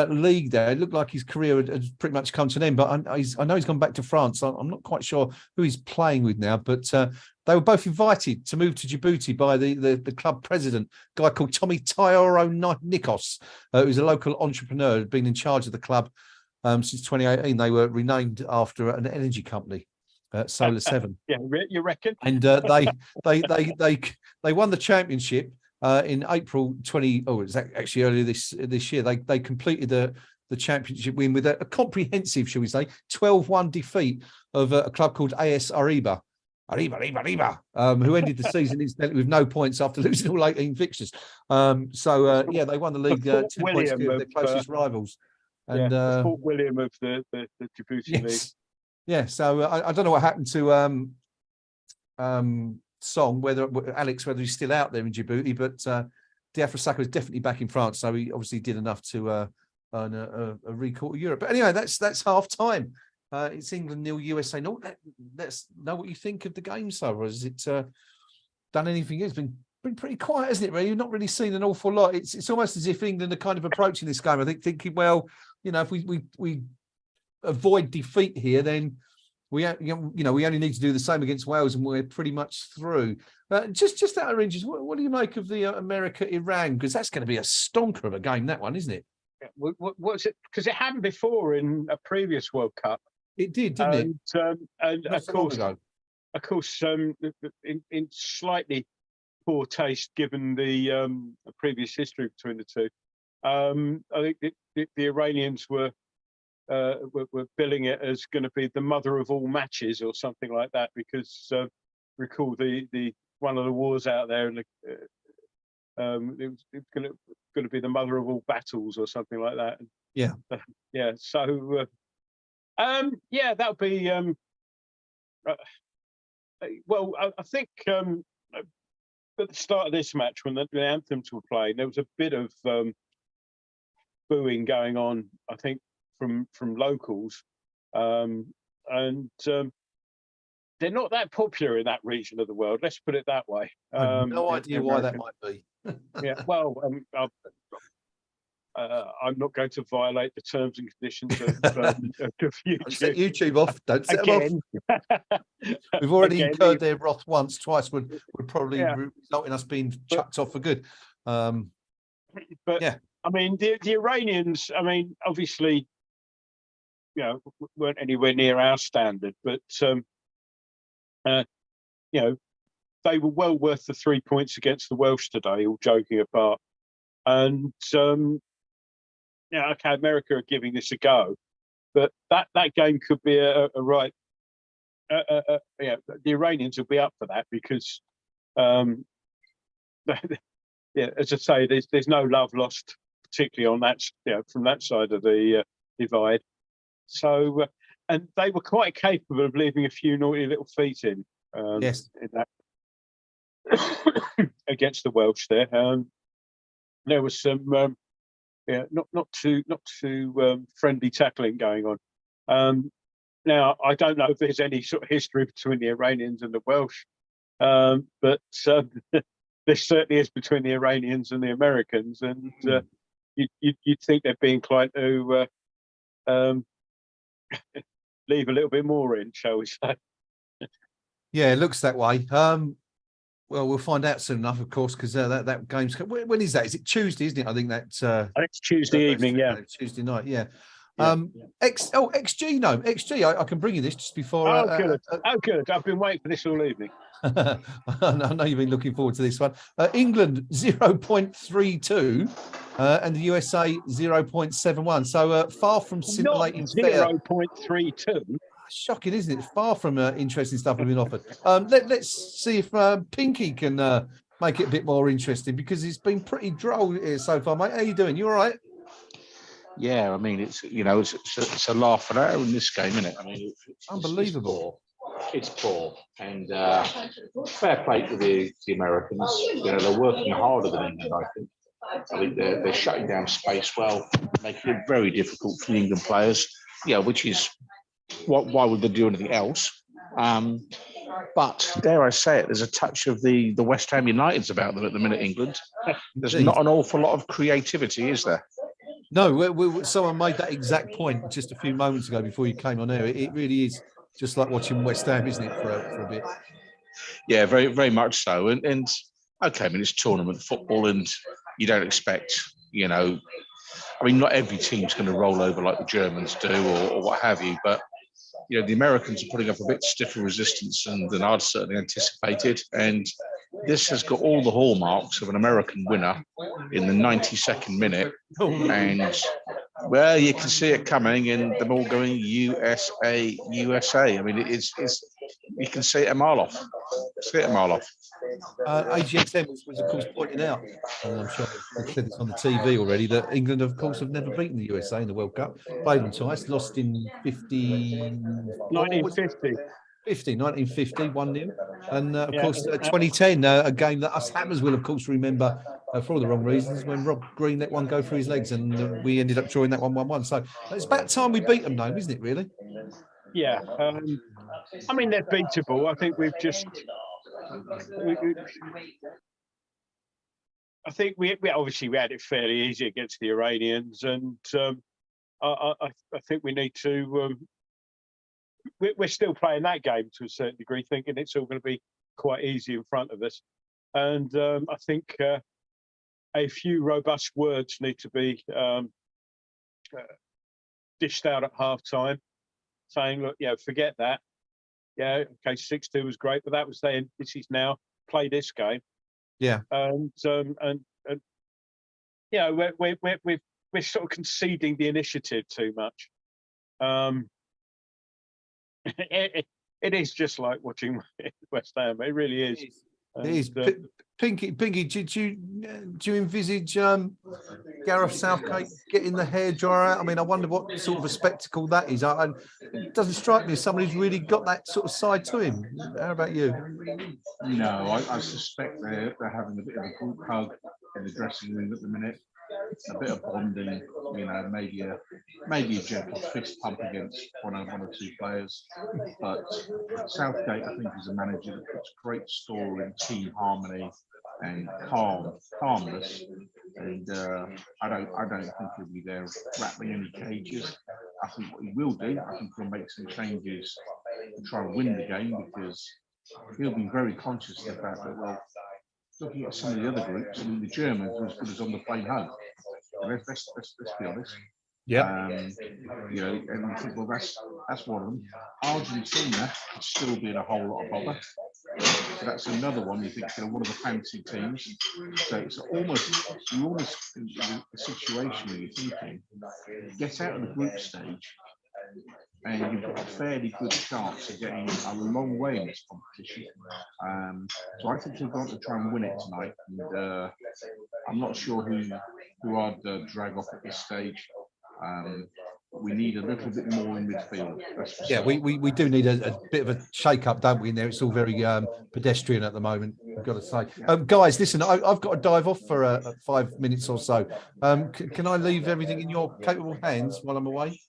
Speaker 1: league there. It looked like his career had pretty much come to an end, but I know he's gone back to France. I'm not quite sure who he's playing with now, but they were both invited to move to Djibouti by the club president, a guy called Tommy Tyoro Nikos, who's a local entrepreneur who'd been in charge of the club since 2018. They were renamed after an energy company, Solar 7.
Speaker 2: Yeah, you reckon?
Speaker 1: And they won the championship in April 20. Oh, it was actually earlier this year. They completed the championship win with a comprehensive, shall we say, 12-1 defeat of a club called AS Arriba, who ended the season incidentally with no points after losing all 18 fixtures. Yeah, they won the league 10 points clear of their closest rivals. And
Speaker 2: Fort William of the Djibouti League.
Speaker 1: Yeah, so I don't know what happened to Song, whether he's still out there in Djibouti, but Diafra Sakho is definitely back in France, so he obviously did enough to earn a recall to Europe. But anyway, that's half time. It's England 0, USA 0. Let's know what you think of the game, so has it done anything? It's been pretty quiet, hasn't it? Really, you've not really seen an awful lot. It's almost as if England are kind of approaching this game, I think, thinking, well, if we avoid defeat here, then we only need to do the same against Wales, and we're pretty much through. Just out of interest, what do you make of the America-Iran? Because that's going to be a stonker of a game, that one, isn't it?
Speaker 2: What's it? Because it happened before in a previous World Cup.
Speaker 1: It did, didn't
Speaker 2: it? And
Speaker 1: of course,
Speaker 2: in slightly poor taste given the previous history between the two. I think the Iranians were billing it as going to be the mother of all matches or something like that, because recall the one of the wars out there, and it was going to be the mother of all battles or something like that.
Speaker 1: Yeah,
Speaker 2: yeah. So yeah, that would be well. I think at the start of this match, when the anthems were playing, there was a bit of booing going on, I think, from locals, and they're not that popular in that region of the world. Let's put it that way.
Speaker 1: I have no idea why that might be.
Speaker 2: Yeah, well, I'm not going to violate the terms and conditions of YouTube.
Speaker 1: Don't set YouTube off. Don't set them off. We've already incurred their wrath once. Twice would probably result in us being chucked off for good.
Speaker 2: But yeah, I mean, the Iranians, I mean, obviously, weren't anywhere near our standard, but they were well worth the 3 points against the Welsh today, all joking apart. And okay, America are giving this a go, but that game could be a right. The Iranians will be up for that, because as I say, there's no love lost, particularly on that, from that side of the divide. So, and they were quite capable of leaving a few naughty little feet in.
Speaker 1: Yes.
Speaker 2: In that against the Welsh there. There was some not too friendly tackling going on. Now, I don't know if there's any sort of history between the Iranians and the Welsh, but there certainly is between the Iranians and the Americans, and you'd think they'd be inclined to leave a little bit more in, shall we say.
Speaker 1: Yeah, it looks that way. Well, we'll find out soon enough, of course, because that game's... When is that? Is it Tuesday, isn't it? I think that's...
Speaker 2: it's Tuesday evening,
Speaker 1: Tuesday night, yeah. XG, no, XG, I can bring you this just before...
Speaker 2: good. Good. I've been waiting for this all evening.
Speaker 1: I know you've been looking forward to this one. England, 0.32, and the USA, 0.71. So far from scintillating...
Speaker 2: 0.32?
Speaker 1: Shocking, isn't it? Far from interesting stuff we've been offered. Let's see if Pinky can make it a bit more interesting, because it's been pretty droll here so far, mate. How you doing? You all right?
Speaker 3: Yeah, I mean, it's a laugh and arrow in this game, isn't it? I mean, it's
Speaker 1: unbelievable.
Speaker 3: It's poor, and fair play to the Americans. They're working harder than England, I think. I think they're shutting down space well, making it very difficult for the England players. Yeah, which is why would they do anything else? But dare I say it, there's a touch of the West Ham Uniteds about them at the minute. England, there's not an awful lot of creativity, is there?
Speaker 1: No, someone made that exact point just a few moments ago before you came on air. It really is just like watching West Ham, isn't it, for a bit?
Speaker 3: Yeah, very, very much so. And okay, I mean, it's tournament football, and you don't expect, I mean, not every team's going to roll over like the Germans do, or what have you. But the Americans are putting up a bit stiffer resistance than I'd certainly anticipated, and this has got all the hallmarks of an American winner in the 92nd minute, and well, you can see it coming, and them all going USA, USA. I mean, it's you can see it a mile off. See it a mile off.
Speaker 1: AGXM was, of course, pointing out, and I'm sure they've said this on the TV already, that England, of course, have never beaten the USA in the World Cup. Played them twice, lost in
Speaker 2: 1950.
Speaker 1: 1950, 1-0. And, of
Speaker 2: Yeah.
Speaker 1: course, 2010, a game that us Hammers will, of course, remember for all the wrong reasons, when Rob Green let one go through his legs, and we ended up drawing that 1-1. So it's about time we beat them now, isn't it, really?
Speaker 2: Yeah. I mean, they're beatable. I think we've just... I think we obviously had it fairly easy against the Iranians, and I think we need to... we're still playing that game to a certain degree, thinking it's all going to be quite easy in front of us. And I think a few robust words need to be dished out at half-time, saying, look, forget that. Yeah, okay, 6-2 was great, but that was then. This is now play this game.
Speaker 1: Yeah.
Speaker 2: And we're sort of conceding the initiative too much. It is just like watching West Ham. It really is.
Speaker 1: It is. Pinky, did you envisage Gareth Southgate getting the hairdryer out? I mean, I wonder what sort of a spectacle that is. And it doesn't strike me as somebody who's really got that sort of side to him. How about you?
Speaker 3: No, I suspect they're having a bit of a group hug in the dressing room at the minute. A bit of bonding, maybe a gentle fist pump against one or two players. But Southgate, I think, is a manager that puts great store in team harmony and calmness. And I don't think he'll be there rattling any cages. I think what he will do, I think he'll make some changes to try and win the game, because he'll be very conscious of the fact that, well, looking at some of the other groups, I mean, the Germans were as good as on the plane home. Let's be honest.
Speaker 1: Yeah.
Speaker 3: And you think, well, that's one of them. Argentina could still be in a whole lot of bother. So that's another one. You think, one of the fancy teams. So it's almost in a situation where you're thinking, get out of the group stage, and you've got a fairly good chance of getting a long way in this competition. So I think he'll go on to try and win it tonight. And I'm not sure who I'd drag off at this stage. We need a little bit more in midfield.
Speaker 1: Yeah, we do need a bit of a shake-up, don't we, in there? It's all very pedestrian at the moment, I've got to say. Guys, listen, I've got to dive off for 5 minutes or so. Can I leave everything in your capable hands while I'm away?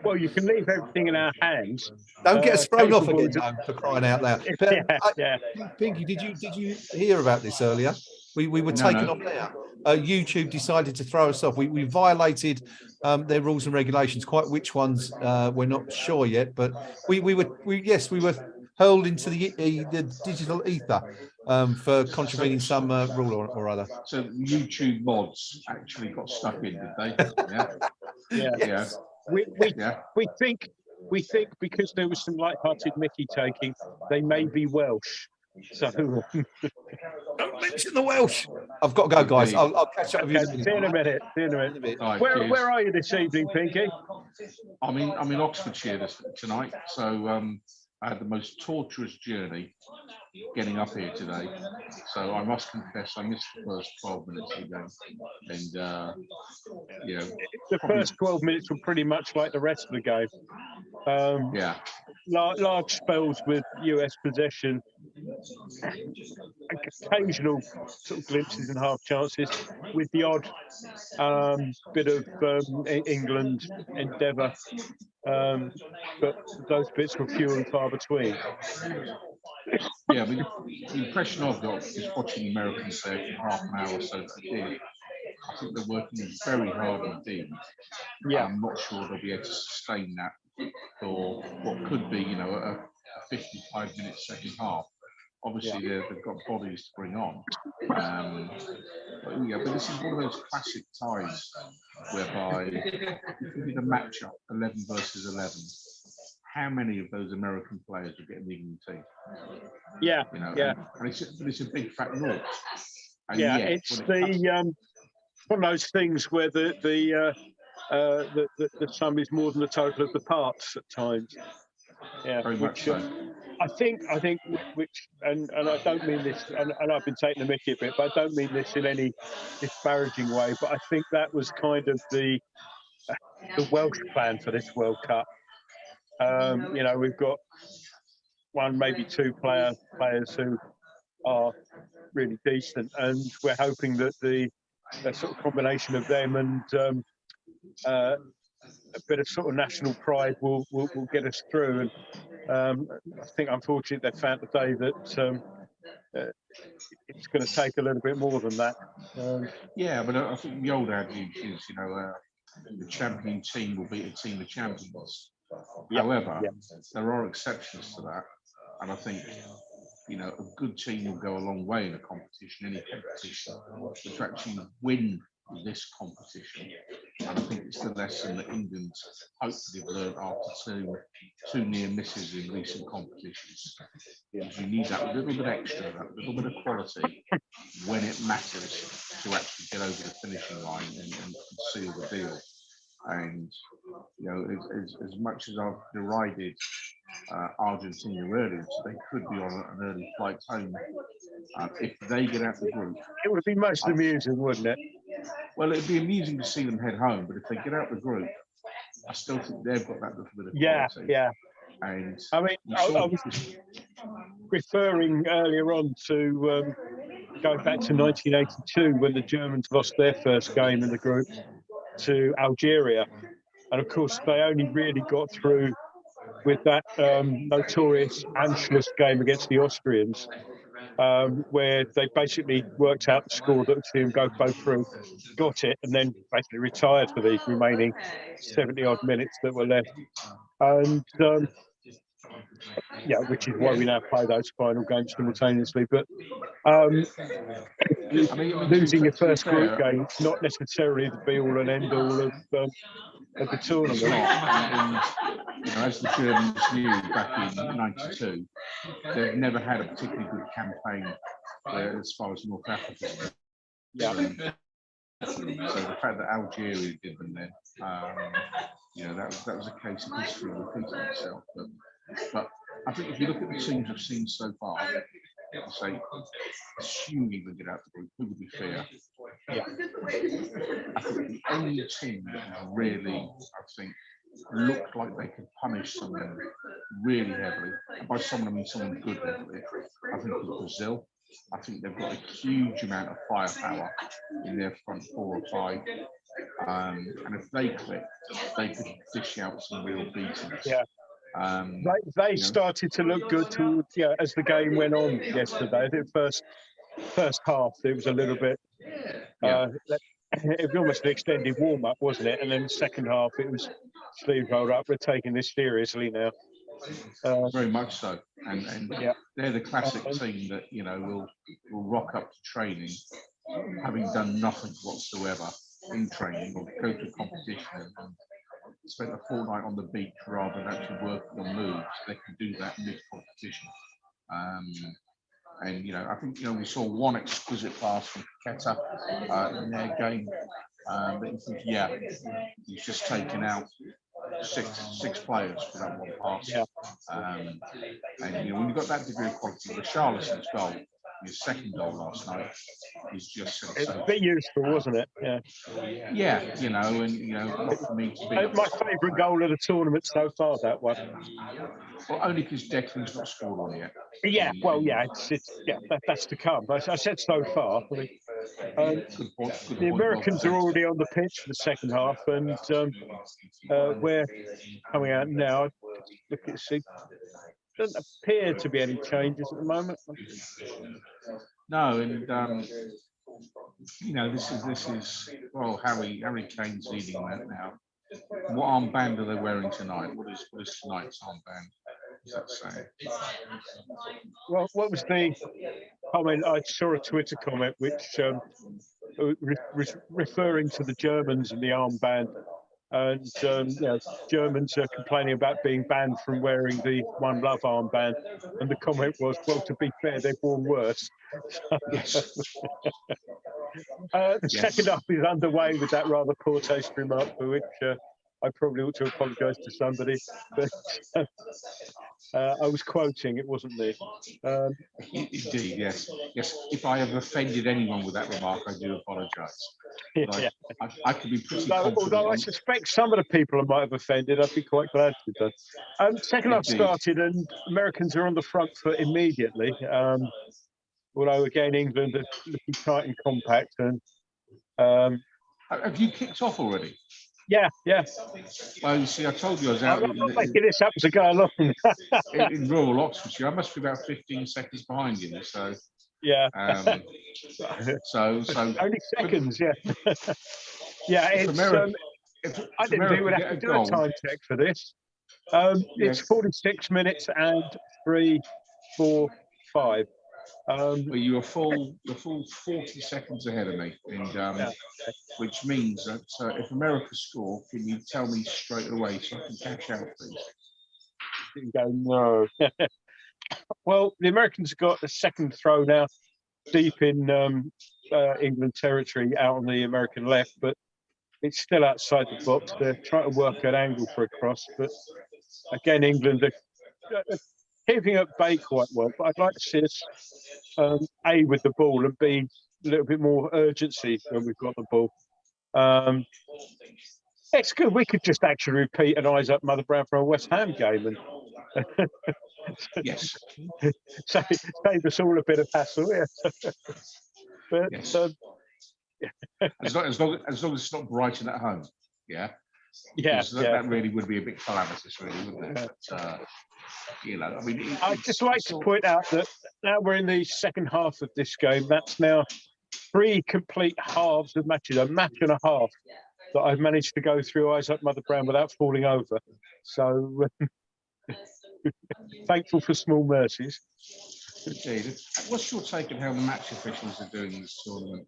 Speaker 2: Well, you can leave everything in our hands.
Speaker 1: Don't get us thrown off again, for crying out loud. But,
Speaker 2: yeah.
Speaker 1: Pinky, did you hear about this earlier? We were taken off there. YouTube decided to throw us off. We violated their rules and regulations. Quite which ones we're not sure yet, but we were hurled into the digital ether for contravening some rule or other.
Speaker 3: So YouTube mods actually got stuck in, did they? Yeah.
Speaker 2: Yeah. We think because there was some light-hearted Mickey taking, they may be Welsh. So
Speaker 1: don't mention the Welsh. I've got to go, guys. I'll catch up with you
Speaker 2: in a minute. See you in a minute.
Speaker 3: Right,
Speaker 2: where are you this evening, Pinky?
Speaker 3: I'm in Oxfordshire tonight. So I had the most torturous journey getting up here today. So I must confess I missed the first 12 minutes of the game. And
Speaker 2: the first 12 minutes were pretty much like the rest of the game. Large spells with US possession, occasional sort of glimpses and half chances, with the odd bit of England endeavour, but those bits were few and far between.
Speaker 3: Yeah, I mean, the impression I've got is watching the Americans there for half an hour or so today. I think they're working very hard indeed.
Speaker 2: Yeah,
Speaker 3: I'm not sure they'll be able to sustain that for what could be, a 55-minute second half. Obviously, they've got bodies to bring on. But this is one of those classic ties whereby if you did a matchup 11 versus 11, how many of those American players would get in the England team?
Speaker 2: Yeah,
Speaker 3: and it's a big fat naught. And
Speaker 2: yeah.
Speaker 3: yet,
Speaker 2: It's one of those things where the sum is more than the total of the parts at times. Yeah,
Speaker 3: very much so.
Speaker 2: I think, which, and I don't mean this, and I've been taking the mickey a bit, but I don't mean this in any disparaging way. But I think that was kind of the Welsh plan for this World Cup. We've got one, maybe two players who are really decent, and we're hoping that the sort of combination of them and a bit of sort of national pride will get us through. And I think, unfortunately, they found today that it's going to take a little bit more than that.
Speaker 3: But I think the old adage is, the champion team will beat a team of champions. However, there are exceptions to that, and I think a good team will go a long way in a competition, any competition, but to actually win this competition. And I think it's the lesson that England hopefully have learned after two near misses in recent competitions. Because you need that little bit extra, that little bit of quality when it matters to actually get over the finishing line and seal the deal. And as much as I've derided Argentina earlier, so they could be on an early flight home. If they get out the group,
Speaker 2: it would be most amusing, wouldn't it?
Speaker 3: Well, it'd be amusing to see them head home, but if they get out the group, I still think they've got that little bit of quality.
Speaker 2: Yeah.
Speaker 3: And
Speaker 2: I mean, I was referring earlier on to going back to 1982 when the Germans lost their first game in the group to Algeria, and of course they only really got through with that notorious Anschluss game against the Austrians, where they basically worked out the score that would see them go through, got it, and then basically retired for the remaining 70-odd minutes that were left. And which is why we now play those final games simultaneously. But losing your first group game is not necessarily the be-all and end-all of the tournament.
Speaker 3: And as the Germans knew back in '92, they've never had a particularly good campaign as far as North Africa is concerned.
Speaker 2: Yeah.
Speaker 3: So the fact that Algeria did them then, that was a case of history repeating itself. But I think if you look at the teams I've seen so far, I'd say, assuming they get out the group, who would be fair?
Speaker 2: Yeah.
Speaker 3: I think the only team that really, I think, looked like they could punish someone really heavily, and by someone I mean someone good heavily, I think it was Brazil. I think they've got a huge amount of firepower in their front 4 or 5. And if they click, they could dish out some real beatings.
Speaker 2: Yeah. They started to look good towards, as the game went on yesterday. The first half, it was a little bit, it was almost an extended warm-up, wasn't it? And then the second half, it was sleeve rolled up. We're taking this seriously now.
Speaker 3: Very much so, and they're the classic team that will rock up to training, having done nothing whatsoever in training, or go to a competition and spend a fortnight on the beach rather than actually working on moves. They can do that mid-competition. And I think we saw one exquisite pass from Paqueta in their game. But you think, he's just taken out six players for that one pass.
Speaker 2: Yeah.
Speaker 3: And when you've got that degree of quality, Richarlison's goal, his second goal last night, is just sensational.
Speaker 2: It's a bit useful, wasn't it? Yeah.
Speaker 3: Yeah, not for me to be.
Speaker 2: My favourite goal of the tournament so far, that one.
Speaker 3: Well, only because Declan's not scored on yet.
Speaker 2: Yeah, that's to come. I said so far.
Speaker 3: Good point.
Speaker 2: The Americans are already on the pitch for the second half, and we're coming out now. Look at see. Doesn't appear to be any changes at the moment.
Speaker 3: No, and this is Harry Kane's leading that now. What armband are they wearing tonight? What is tonight's armband? That's saying.
Speaker 2: Well, what was the comment? I saw a Twitter comment which referring to the Germans and the armband, and Germans are complaining about being banned from wearing the One Love armband, and the comment was, "Well, to be fair, they've worn worse."
Speaker 3: Yes.
Speaker 2: The
Speaker 3: Yes.
Speaker 2: second half is underway with that rather poor taste remark, for which I probably ought to apologise to somebody, but I was quoting, it wasn't me.
Speaker 3: Indeed, yes. Yes, if I have offended anyone with that remark, I do apologise.
Speaker 2: Yeah.
Speaker 3: I could be pretty confident.
Speaker 2: Although I suspect some of the people I might have offended, I'd be quite glad to do. Second half started, and Americans are on the front foot immediately. Although again, England are looking tight and compact. And
Speaker 3: have you kicked off already?
Speaker 2: Yeah.
Speaker 3: Well, you see, I told you I was out
Speaker 2: I'm not making this up as I go along.
Speaker 3: in rural Oxfordshire. I must be about 15 seconds behind you. So
Speaker 2: yeah.
Speaker 3: So
Speaker 2: only seconds. Yeah. Yeah. It's. I didn't think we'd have to do a time check for this. It's 46 minutes and 3, 4, 5.
Speaker 3: Well, you're a full 40 seconds ahead of me, and which means that if America score, can you tell me straight away so I can cash out, please?
Speaker 2: You go, no. Well, the Americans have got a second throw now, deep in England territory, out on the American left, but it's still outside the box. They're trying to work an angle for a cross, but again, England are keeping at bay quite well. But I'd like to see us A, with the ball, and B, a little bit more urgency when we've got the ball. It's good. We could just actually repeat an eyes up Mother Brown from a West Ham game, and
Speaker 3: yes,
Speaker 2: save us all a bit of hassle. Yeah. But
Speaker 3: yes. as long as it's not Brighton at home, yeah. That really would be a big calamitous, really, wouldn't it? But, I mean,
Speaker 2: I'd just like to point out that now we're in the second half of this game. That's now 3 complete halves of matches, a match and a half that I've managed to go through eyes up Mother Brown without falling over. So thankful for small mercies.
Speaker 3: Indeed. What's your take on how the match officials are doing in this tournament?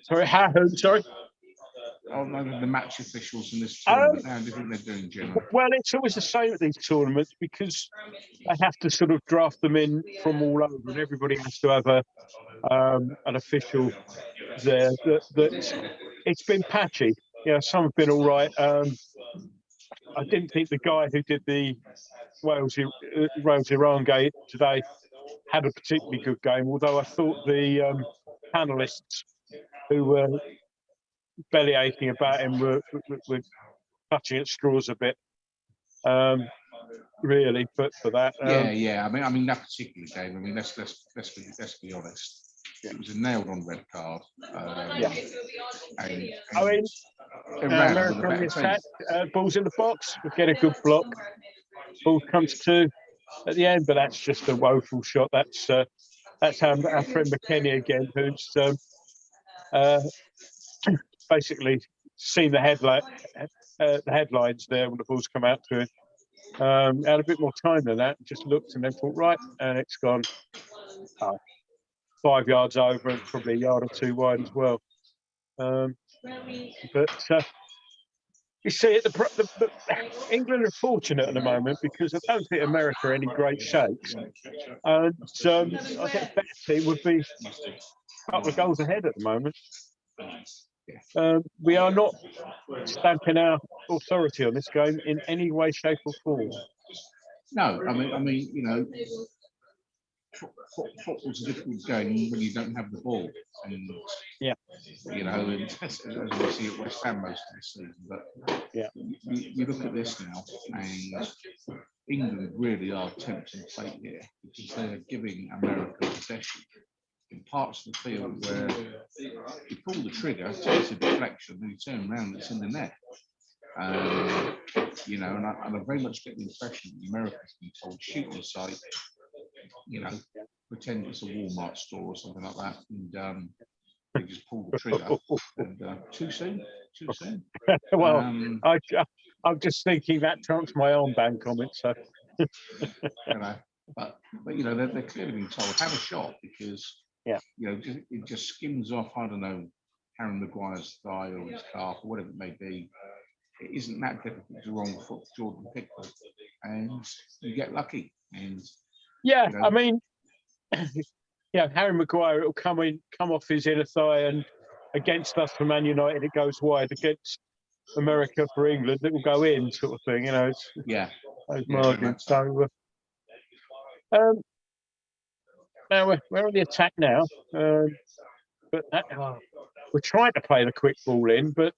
Speaker 2: Sorry, sorry?
Speaker 3: Oh, no, the match officials in this tournament, how do you think they're doing generally?
Speaker 2: Well, it's always the same at these tournaments because they have to sort of draft them in from all over, and everybody has to have an official there. It's been patchy. Some have been all right. I didn't think the guy who did the Wales-Iran game today had a particularly good game, although I thought the panellists who were belly aching about him were clutching at straws a bit, really. But for that,
Speaker 3: I mean that particular game. I mean, let's be honest. It was a nailed-on red card.
Speaker 2: America on the attack, balls in the box. We get a good block. Ball comes to at the end, but that's just a woeful shot. That's our friend McKennie again, who's basically seen the headlines there when the ball's come out to him. Had a bit more time than that. Just looked and then thought, right, and it's gone 5 yards over and probably a yard or 2 wide as well. But you see, England are fortunate at the moment because I don't think America are in any great shakes. And I think a better team would be a couple of goals ahead at the moment. We are not stamping our authority on this game in any way, shape, or form.
Speaker 3: No, I mean, football's a difficult game when you don't have the ball, and and as we see at West Ham most of this season. But you look at this now, and England really are tempting fate here because they're giving America possession in parts of the field where you pull the trigger, it's a deflection, and you turn around, it's in the net. And I very much get the impression that America's been told, shoot on sight, pretend it's a Walmart store or something like that, and they just pull the trigger. And too soon.
Speaker 2: Well, I'm just thinking that trumps my armband comment. So
Speaker 3: You know, but you know, they're clearly being told have a shot because you know it just skims off. I don't know, Harry Maguire's thigh or his calf or whatever it may be. It isn't that difficult to wrong foot Jordan Pickford, and you get lucky. And
Speaker 2: yeah,
Speaker 3: you know,
Speaker 2: I mean, yeah, Harry Maguire, it'll come off his inner thigh, and against us for Man United, it goes wide. Against America for England, it will go in, sort of thing. You know, it's those margins. So now we're on the attack now, but we're trying to play the quick ball in, but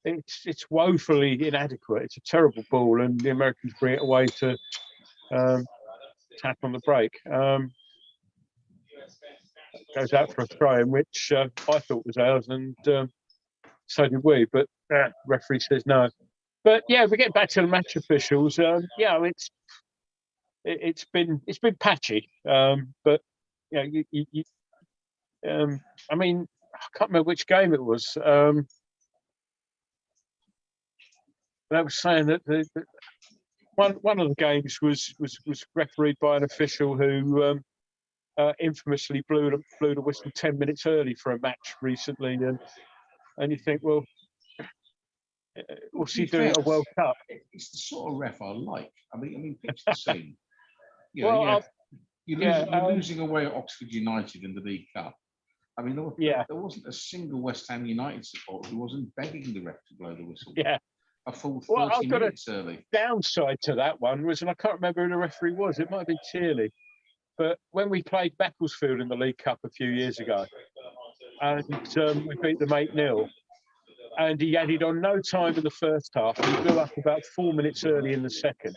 Speaker 2: it's woefully inadequate. It's a terrible ball, and the Americans bring it away to tap on the break. Goes out for a throw in, which I thought was ours, and so did we. But referee says no. But yeah, we get back to the match officials. Yeah, it's been patchy. But yeah, I mean, I can't remember which game it was. They were saying that one of the games was refereed by an official who infamously blew the whistle 10 minutes early for a match recently, and you think, well, what's he doing at a World Cup?
Speaker 3: It's the sort of ref I like. I mean, picture the scene. You know,
Speaker 2: Well,
Speaker 3: you're losing away at Oxford United in the League Cup. I mean, there wasn't a single West Ham United supporter who wasn't begging the ref to blow the whistle.
Speaker 2: Yeah.
Speaker 3: A full 30 minutes early.
Speaker 2: Downside to that one was, and I can't remember who the referee was, it might have been Tierney, but when we played Beaconsfield in the League Cup a few years ago, and we beat them 8-0, and he added on no time in the first half, and he blew up about 4 minutes early in the second.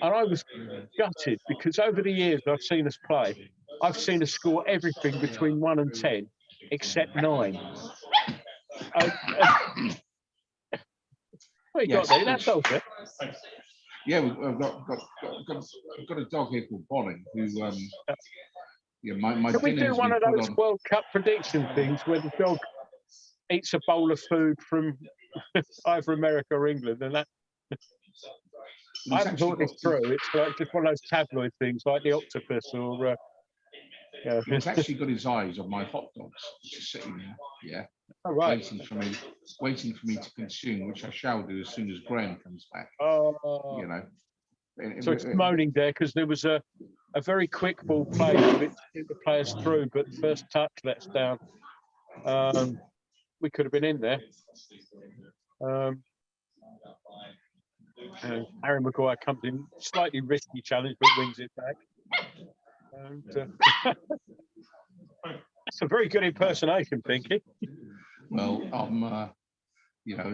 Speaker 2: And I was gutted because over the years I've seen us play, I've seen us score everything between 1 and 10, except 9. What you got there? That's okay.
Speaker 3: Yeah, we've got a dog here called Bonnie who my
Speaker 2: Can we do one of those World Cup prediction things where the dog eats a bowl of food from either America or England, and that I haven't thought this through. It's like just one of those tabloid things like the octopus or
Speaker 3: he's actually got his eyes on my hot dogs, which is sitting there, waiting for me to consume, which I shall do as soon as Graham comes back. You know.
Speaker 2: So it's moaning there because there was a very quick ball played to get the players through, but the first touch let us down. We could have been in there. Harry Maguire comes in, slightly risky challenge, but wins it back. And, that's a very good impersonation, Pinky.
Speaker 3: Well, you know,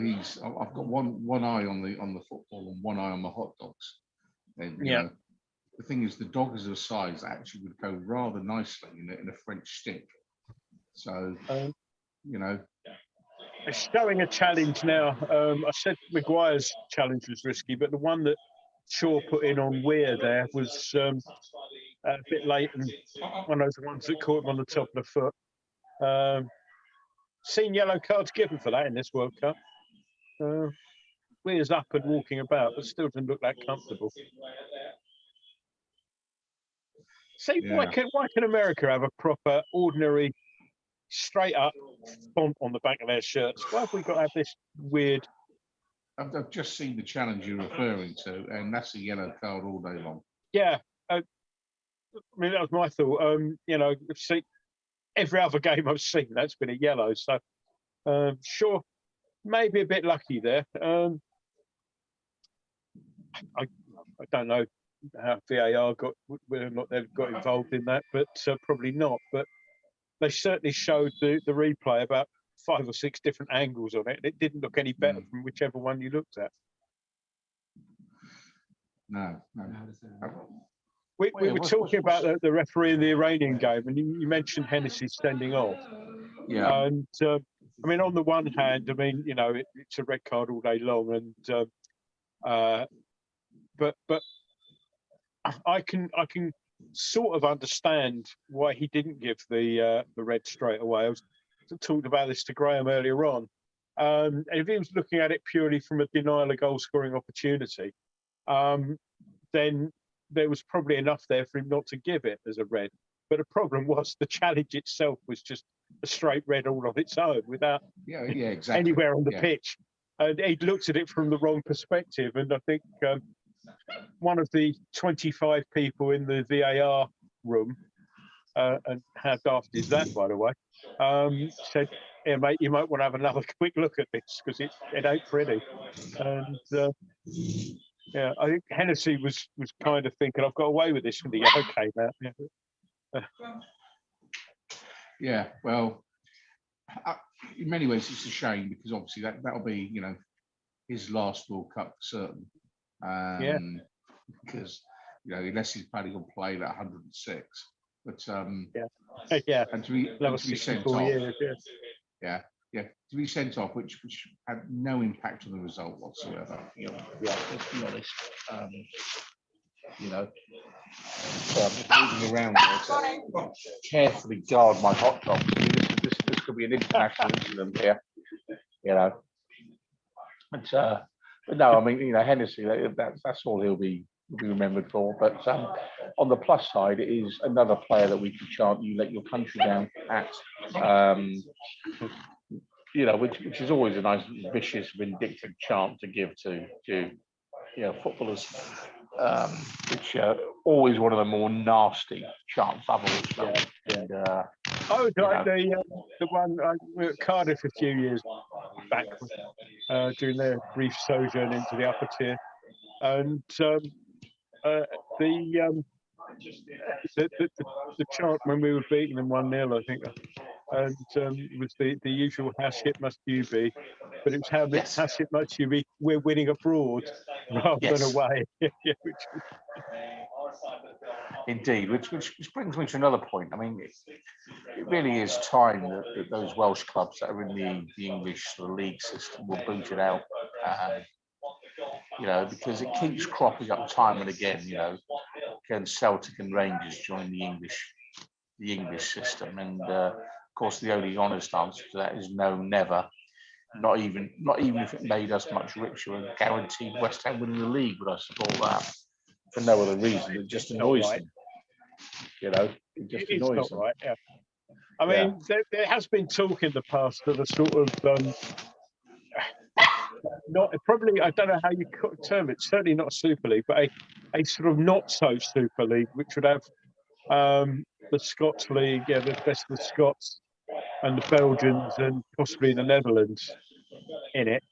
Speaker 3: I've got one eye on the football and one eye on the hot dogs. And, you know, the thing is, the dog is of a size that actually would go rather nicely in a French stick. So, you know.
Speaker 2: It's showing a challenge now. I said Maguire's challenge was risky, but the one that Shaw put in on Weir there was a bit late and one of those ones that caught him on the top of the foot. Seen yellow cards given for that in this World Cup. Weir's up and walking about, but still doesn't look that comfortable. See, why can America have a proper, ordinary, straight up font on the back of their shirts? Why have we got to have this weird?
Speaker 3: I've just seen the challenge you're referring to, and that's a yellow card all day long.
Speaker 2: Yeah, I mean that was my thought. You know, see, every other game I've seen, that's been a yellow. So, sure, maybe a bit lucky there. I don't know how VAR got, whether or not they've got involved in that, but probably not. But they certainly showed the replay about 5 or 6 different angles on it, and it didn't look any better from whichever one you looked at.
Speaker 3: No.
Speaker 2: We were talking about the referee in the Iranian game, and you mentioned Hennessy sending off.
Speaker 3: Yeah.
Speaker 2: And I mean, on the one hand, I mean, you know, it's a red card all day long, and but I can sort of understand why he didn't give the red straight away. I was talked about this to Graham earlier on. And if he was looking at it purely from a denial of goal scoring opportunity, then there was probably enough there for him not to give it as a red. But the problem was the challenge itself was just a straight red all on its own without
Speaker 3: exactly.
Speaker 2: anywhere on the pitch. And he looked at it from the wrong perspective. And I think one of the 25 people in the VAR room, and how daft is that, by the way, said, "Yeah, mate, you might want to have another quick look at this because it ain't pretty." And yeah, I think Hennessy was kind of thinking, "I've got away with this when the yellow came out."
Speaker 3: Yeah, well, in many ways, it's a shame because obviously that'll be, you know, his last World Cup for certain. Because, you know, unless he's planning on playing at 106, but
Speaker 2: yeah,
Speaker 3: and to be sent off,
Speaker 2: years,
Speaker 3: to be sent off, which had no impact on the result whatsoever. You know, let's be honest. You know, so I'm just moving around there to carefully guard my hot dog. This could be an international incident here, you know. But no, I mean, you know, Hennessy, that's all he'll be remembered for. But on the plus side, it is another player that we can chant "You let your country down" at. You know, which is always a nice, vicious, vindictive chant to give to you know, footballers. Which always one of the more nasty chants I've always felt. And,
Speaker 2: the one we were at Cardiff a few years back during their brief sojourn into the upper tier, and the chant when we were beating them 1-0, I think, and it was the usual "How shit must you be," but it was how shit must you be? We're winning abroad rather than away.
Speaker 3: Indeed, which brings me to another point. I mean, it really is time that those Welsh clubs that are in the English sort of league system will boot it out. You know, because it keeps cropping up time and again. You know, can Celtic and Rangers join the English system? And of course, the only honest answer to that is no, never. Not even if it made us much richer and guaranteed West Ham winning the league, would I support that? For no other reason, it just annoys them. You know, it just annoys them.
Speaker 2: Right, yeah. I mean, there has been talk in the past of a sort of not probably, I don't know how you could term it, certainly not Super League, but a sort of not so Super League, which would have the Scots League, the best of the Scots and the Belgians and possibly the Netherlands in it,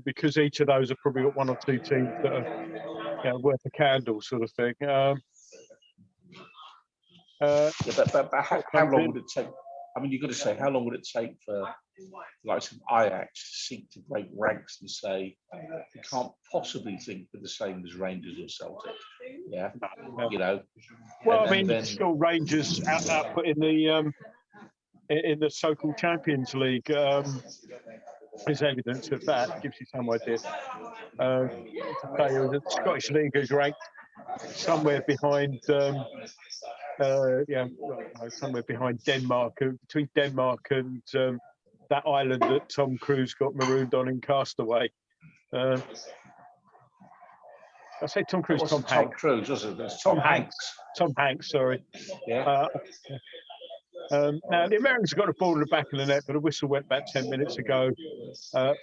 Speaker 2: because each of those have probably got one or two teams that are worth a candle, sort of thing.
Speaker 3: But how long would it take? I mean, you've got to say, how long would it take for like some Ajax to seek to break ranks and say, you can't possibly think they're the same as Rangers or Celtic? Yeah, you know.
Speaker 2: Well, I mean, still Rangers output in the so-called Champions League is evidence of that. Gives you some idea. The Scottish League is ranked somewhere behind. Somewhere behind Denmark, between Denmark and that island that Tom Cruise got marooned on in Castaway. I say Tom Cruise, Tom Hanks.
Speaker 3: Tom Cruise, wasn't it?
Speaker 2: Tom Hanks. Tom Hanks, sorry.
Speaker 3: Yeah.
Speaker 2: Now, the Americans got a ball in the back of the net, but a whistle went back 10 minutes ago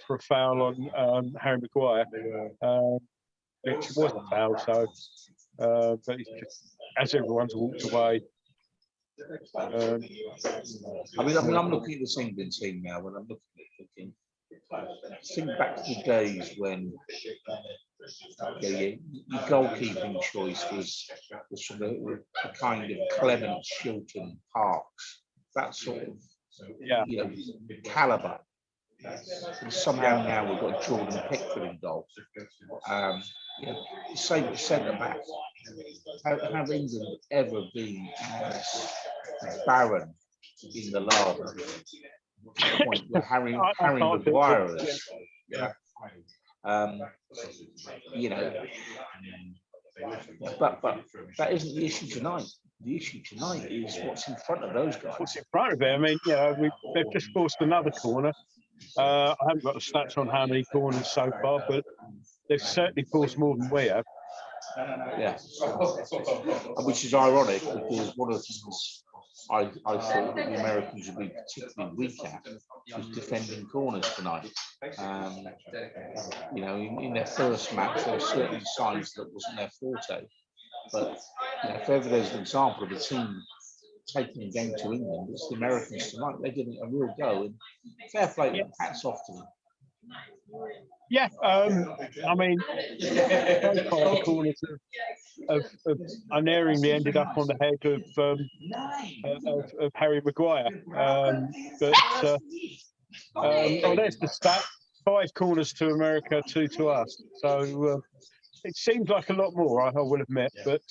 Speaker 2: for a foul on Harry Maguire, which was a foul, so, but it's just, as everyone's walked away.
Speaker 3: I mean, I'm looking at this England team now, when I'm looking at it, thinking, think back to the days when your goalkeeping choice was sort of a kind of Clement, Shilton, Parks, that sort of you know, calibre. And somehow now we've got Jordan Pickford in goal. You know, same centre back. Have England ever been as barren in the last point where Harry Maguire is? You know, but that isn't the issue tonight. The issue tonight is what's in front of those guys.
Speaker 2: What's in front of it? I mean, they've just forced another corner. I haven't got the stats on how many corners so far, but they've certainly forced more than we have.
Speaker 3: Yeah, which is ironic because one of the things I thought that the Americans would be particularly weak at was defending corners tonight. You know, in their first match, there were certainly signs that wasn't their forte. But you know, if ever there's an example of a team taking a game to England, it's the Americans tonight. They're giving it a real go, and fair play to them. Hats off to them.
Speaker 2: Yeah, I mean, so far the corners have unerringly ended up on the head of Harry Maguire. Oh, there's the stat: 5 corners to America, 2 to us. So it seems like a lot more, I will admit. But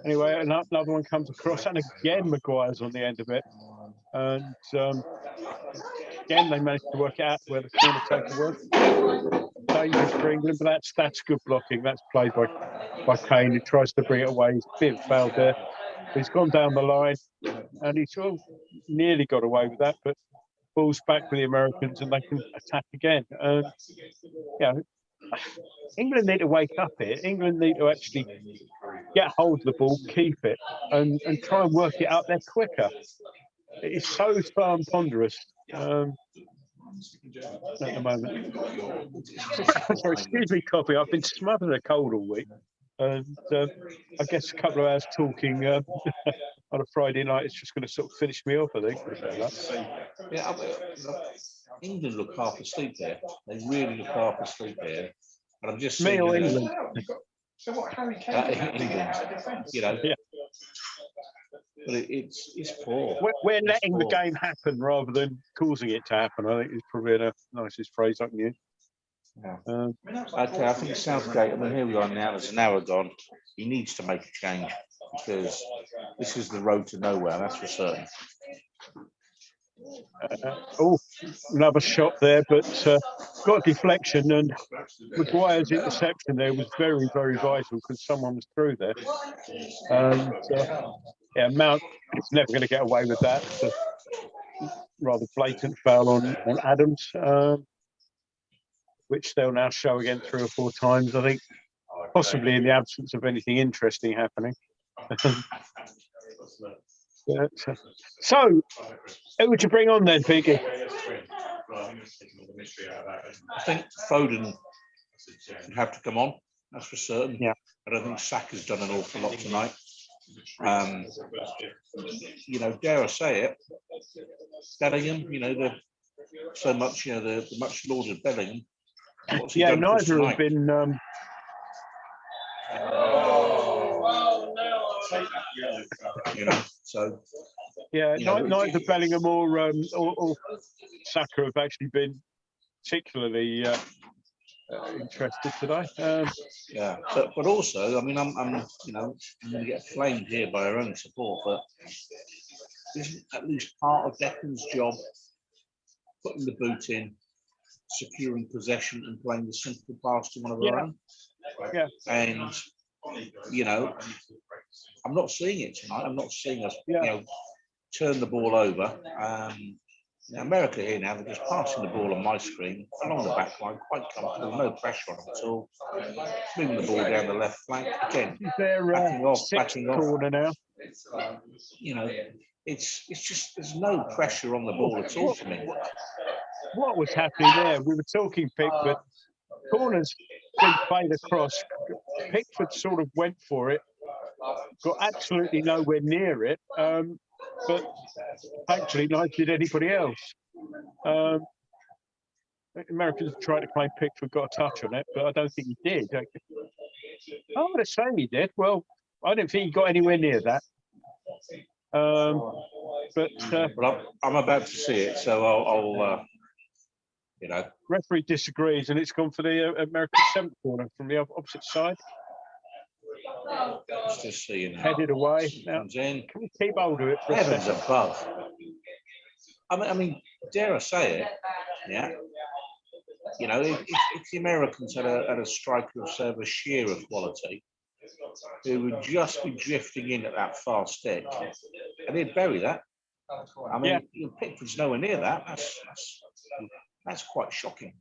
Speaker 2: anyway, another one comes across, and again Maguire's on the end of it, and again they managed to work out where the corner taker was. Dangerous for England, but that's good blocking. That's played by Kane, who tries to bring it away. He's a bit fouled there. He's gone down the line, and he sort of nearly got away with that, but ball's back with the Americans, and they can attack again. Yeah, England need to wake up here. England need to actually get hold of the ball, keep it, and try and work it out there quicker. It is so slow and ponderous. At the moment. Sorry, excuse me, coffee. I've been smothered a cold all week, and I guess a couple of hours talking on a Friday night is just going to sort of finish me off, I think.
Speaker 3: Yeah, England look half asleep there. They really look half asleep there. And I'm just saying,
Speaker 2: England.
Speaker 3: England, you know.
Speaker 2: Yeah.
Speaker 3: But it's poor.
Speaker 2: We're letting the game happen rather than causing it to happen. I think is probably the nicest phrase I can use.
Speaker 3: Yeah. Okay, I think Southgate, I mean, here we are now, there's an hour gone. He needs to make a change because this is the road to nowhere, that's for certain.
Speaker 2: Another shot there, but got a deflection, and Maguire's interception there was very, very vital because someone was through there. And yeah, Mount is never going to get away with that. It's a rather blatant foul on Adams, which they'll now show again 3 or 4 times, I think, possibly in the absence of anything interesting happening. So, who would you bring on then, Piggy?
Speaker 3: I think Foden would have to come on, that's for certain.
Speaker 2: Yeah.
Speaker 3: I don't think Saka's done an awful lot tonight. You know, dare I say it, Bellingham, you know, the much lauded Bellingham.
Speaker 2: Yeah, neither have been.
Speaker 3: You know, so.
Speaker 2: Yeah, neither Bellingham or Saka have actually been particularly interested today.
Speaker 3: Yeah, but also, I mean, I'm you know, I'm going to get flamed here by our own support, but isn't at least part of Declan's job putting the boot in, securing possession, and playing the simple pass to one of our own?
Speaker 2: Yeah.
Speaker 3: And you know, I'm not seeing it tonight. I'm not seeing us, you know, turn the ball over. Now America here now, they're just passing the ball on my screen along the back line, quite comfortable, no pressure on them at all. Moving the ball down the left flank again, backing off.
Speaker 2: Corner now.
Speaker 3: You know, it's just there's no pressure on the ball at all for me.
Speaker 2: What was happening there? We were talking Pickford. Corners been played across. Pickford sort of went for it, got absolutely nowhere near it. But thankfully, neither did anybody else. Americans tried to claim Pickford got a touch on it, but I don't think he did. Oh, they're saying he did. Well, I don't think he got anywhere near that.
Speaker 3: But I'm about to see it, so I'll you know.
Speaker 2: Referee disagrees, and it's gone for the American 7th corner from the opposite side.
Speaker 3: Let's just see, you know.
Speaker 2: Headed away. Now, can we keep hold of it for a second?
Speaker 3: Above. I mean, dare I say it? Yeah. You know, if the Americans had a striker of service sheer of quality, who would just be drifting in at that far stick, and he'd bury that. I mean, Pickford's nowhere near that. That's quite shocking.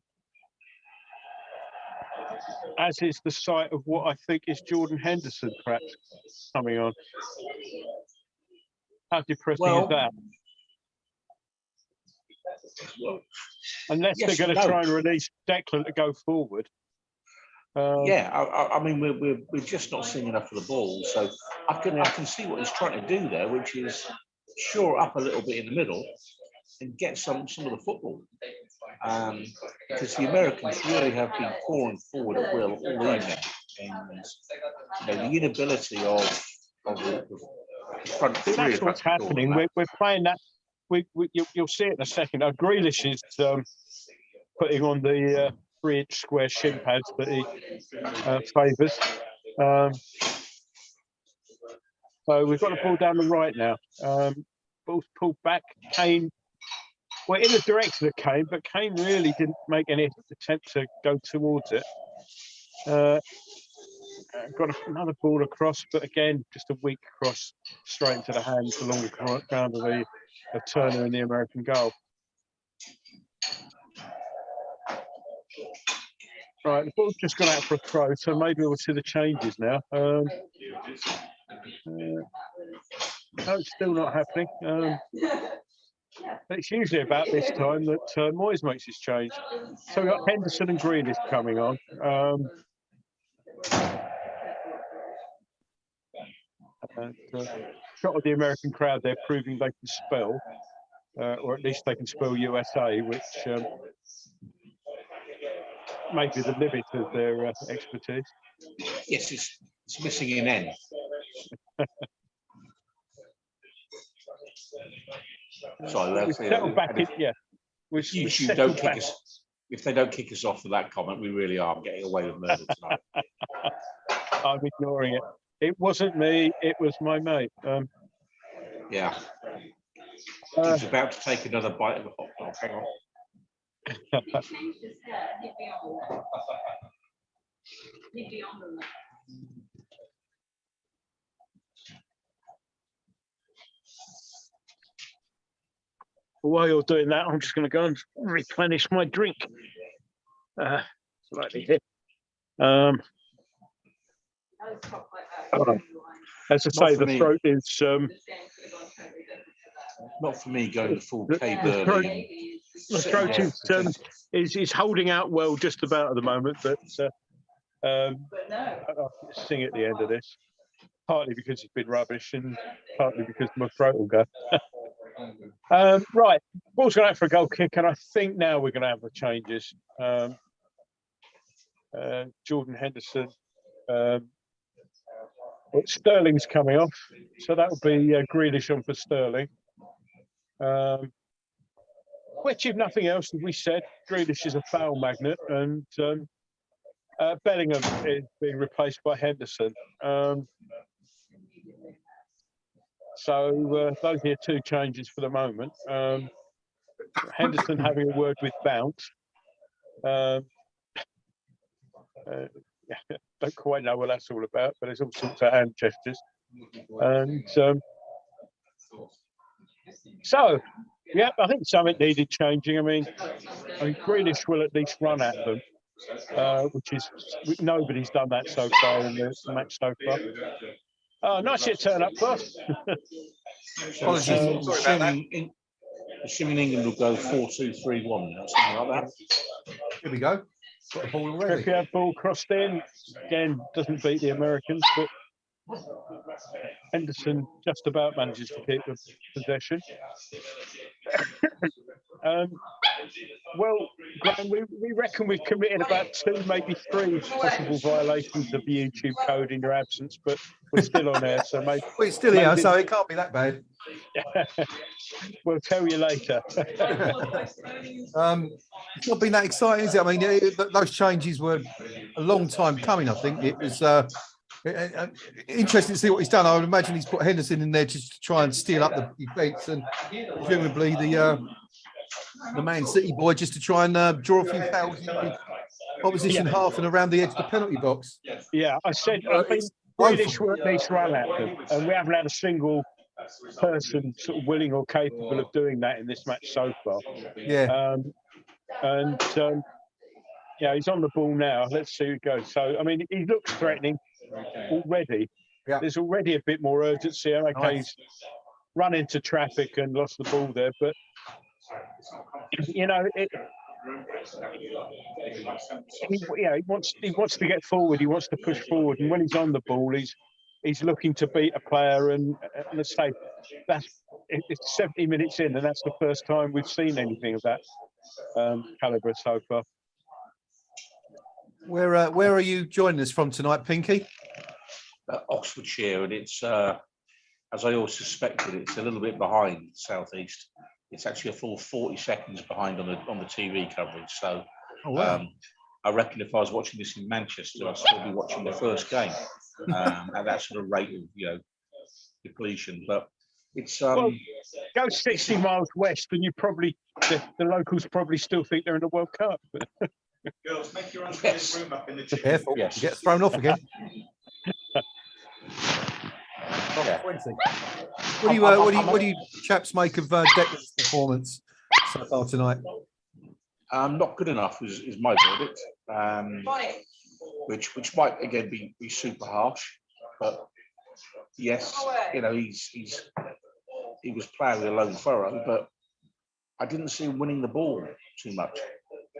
Speaker 2: as is the sight of what I think is Jordan Henderson perhaps coming on. How depressing is that? Unless
Speaker 3: yes
Speaker 2: they're going
Speaker 3: and
Speaker 2: to
Speaker 3: no.
Speaker 2: try and release Declan to go forward.
Speaker 3: Yeah, I mean, we're just not seeing enough of the ball. So I can see what he's trying to do there, which is shore up a little bit in the middle and get some of the football. Because the Americans really have been pouring forward at will all evening. And the inability of the front three.
Speaker 2: That's what's happening. We're playing that. You'll see it in a second. Grealish is putting on the 3-inch square shin pads that he favours. So we've got the ball down the right now. Ball's pulled back. Kane, we're in the direction of Kane, but Kane really didn't make any attempt to go towards it. Got another ball across, but again, just a weak cross straight into the hands along the ground of Turner in the American goal. Right, the ball's just gone out for a throw, so maybe we'll see the changes now. No, it's still not happening. It's usually about this time that Moyes makes his change. So we've got Henderson and Grealish coming on. Shot of the American crowd there proving they can spell, or at least they can spell USA, which may be the limit of their expertise.
Speaker 3: Yes, it's missing an N. Sorry, that's
Speaker 2: settled back in, yeah.
Speaker 3: YouTube don't kick us. If they don't kick us off for that comment, we really are getting away with murder tonight.
Speaker 2: I'm ignoring it. It wasn't me, it was my mate.
Speaker 3: Yeah. He's about to take another bite of a hot dog. Hang on.
Speaker 2: While you're doing that, I'm just going to go and replenish my drink. Slightly here. As I say, the throat is
Speaker 3: not for me going full K Burley.
Speaker 2: The throat is holding out well just about at the moment, but I'll sing at the end of this. Partly because it's been rubbish and partly because my throat will go. Right, ball's going out for a goal kick, and I think now we're going to have the changes. Jordan Henderson. Sterling's coming off, so that'll be Grealish on for Sterling. Which, if nothing else, as we said, Grealish is a foul magnet, and Bellingham is being replaced by Henderson. So those are your two changes for the moment. Henderson having a word with Bounce. Don't quite know what that's all about, but there's all sorts of hand gestures. And so, yeah, I think something needed changing. I mean, Grealish will at least run at them, which is nobody's done that so far in the match so far. Oh, nice hit turn up first.
Speaker 3: Assuming England will go 4-2-3-1 now, something like that.
Speaker 1: Here we go. Got the ball already.
Speaker 2: Trippier ball crossed in. Again, doesn't beat the Americans, but Henderson just about manages to keep the possession. Well, Graham, we reckon we've committed about 2, maybe 3 possible violations of the YouTube code in your absence, but we're still on air, so maybe...
Speaker 1: We're still here, so it can't be that bad.
Speaker 2: We'll tell you later.
Speaker 1: It's not been that exciting, is it? I mean, those changes were a long time coming, I think. It was interesting to see what he's done. I would imagine he's put Henderson in there just to try and steal up the defence, and presumably the Man City boy just to try and draw a few fouls in the opposition half and around the edge of the penalty box.
Speaker 2: Yeah, I think British were at least run at them, and we haven't had a single person sort of willing or capable of doing that in this match so far.
Speaker 1: Yeah.
Speaker 2: Yeah, he's on the ball now. Let's see who goes. So, I mean, he looks threatening already.
Speaker 1: Yeah.
Speaker 2: There's already a bit more urgency. Okay,
Speaker 1: Nice.
Speaker 2: he's run into traffic and lost the ball there, but you know, he wants to get forward. He wants to push forward, and when he's on the ball, he's looking to beat a player. And let's say it's 70 minutes in, and that's the first time we've seen anything of that calibre so far.
Speaker 1: Where are you joining us from tonight, Pinky?
Speaker 3: Oxfordshire, and it's as I always suspected, it's a little bit behind South East. It's actually a full 40 seconds behind on the TV coverage. So I reckon if I was watching this in Manchester, I'd still be watching the first game at that sort of rate of depletion. But it's
Speaker 2: well, go 60 miles west, and you probably the locals probably still think they're in the World Cup.
Speaker 4: Girls, make your own room up in the gym.
Speaker 1: Careful,
Speaker 3: Yes.
Speaker 1: get thrown off again.
Speaker 3: Yeah.
Speaker 1: What do you chaps make of Declan's performance so far tonight?
Speaker 3: Not good enough is my verdict. Which might again be super harsh, but yes, he was playing with a lone furrow, but I didn't see him winning the ball too much.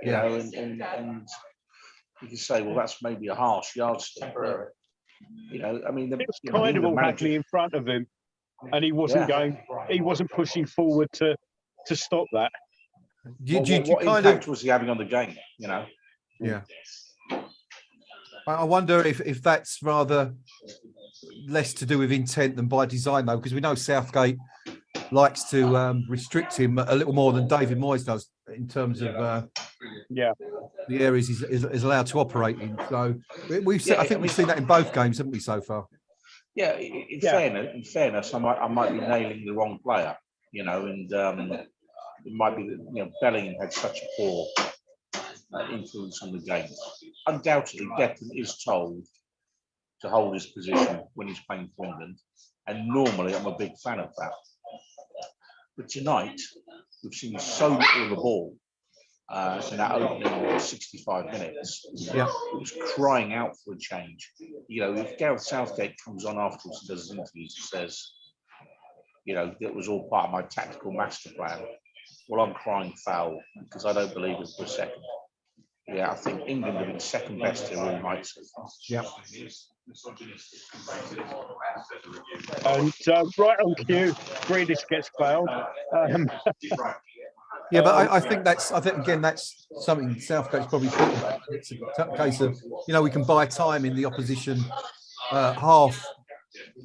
Speaker 3: And you can say, well, that's maybe a harsh yardstick. I mean,
Speaker 2: it was kind of all happening in front of him, and he wasn't pushing forward to stop that.
Speaker 3: What impact was he having on the game?
Speaker 1: Yeah. I wonder if that's rather less to do with intent than by design, though, because we know Southgate likes to restrict him a little more than David Moyes does in terms of the areas he's allowed to operate in. So we've seen that in both games, haven't we, so far?
Speaker 3: Yeah. In fairness, I might be nailing the wrong player, and it might be that Bellingham had such a poor influence on the game. Undoubtedly, Declan is told to hold his position when he's playing for England, and normally I'm a big fan of that. But tonight, we've seen so little of the ball in that opening 65 minutes.
Speaker 1: Yeah.
Speaker 3: It was crying out for a change. If Gareth Southgate comes on afterwards and does his interviews and says, that was all part of my tactical master plan, well, I'm crying foul because I don't believe it for a second. Yeah, I think England have been second best here all night so far.
Speaker 1: Yeah.
Speaker 2: And right on cue, Grealish gets fouled.
Speaker 1: Yeah, but I think that's something Southgate's probably thought about. It's a case of we can buy time in the opposition half,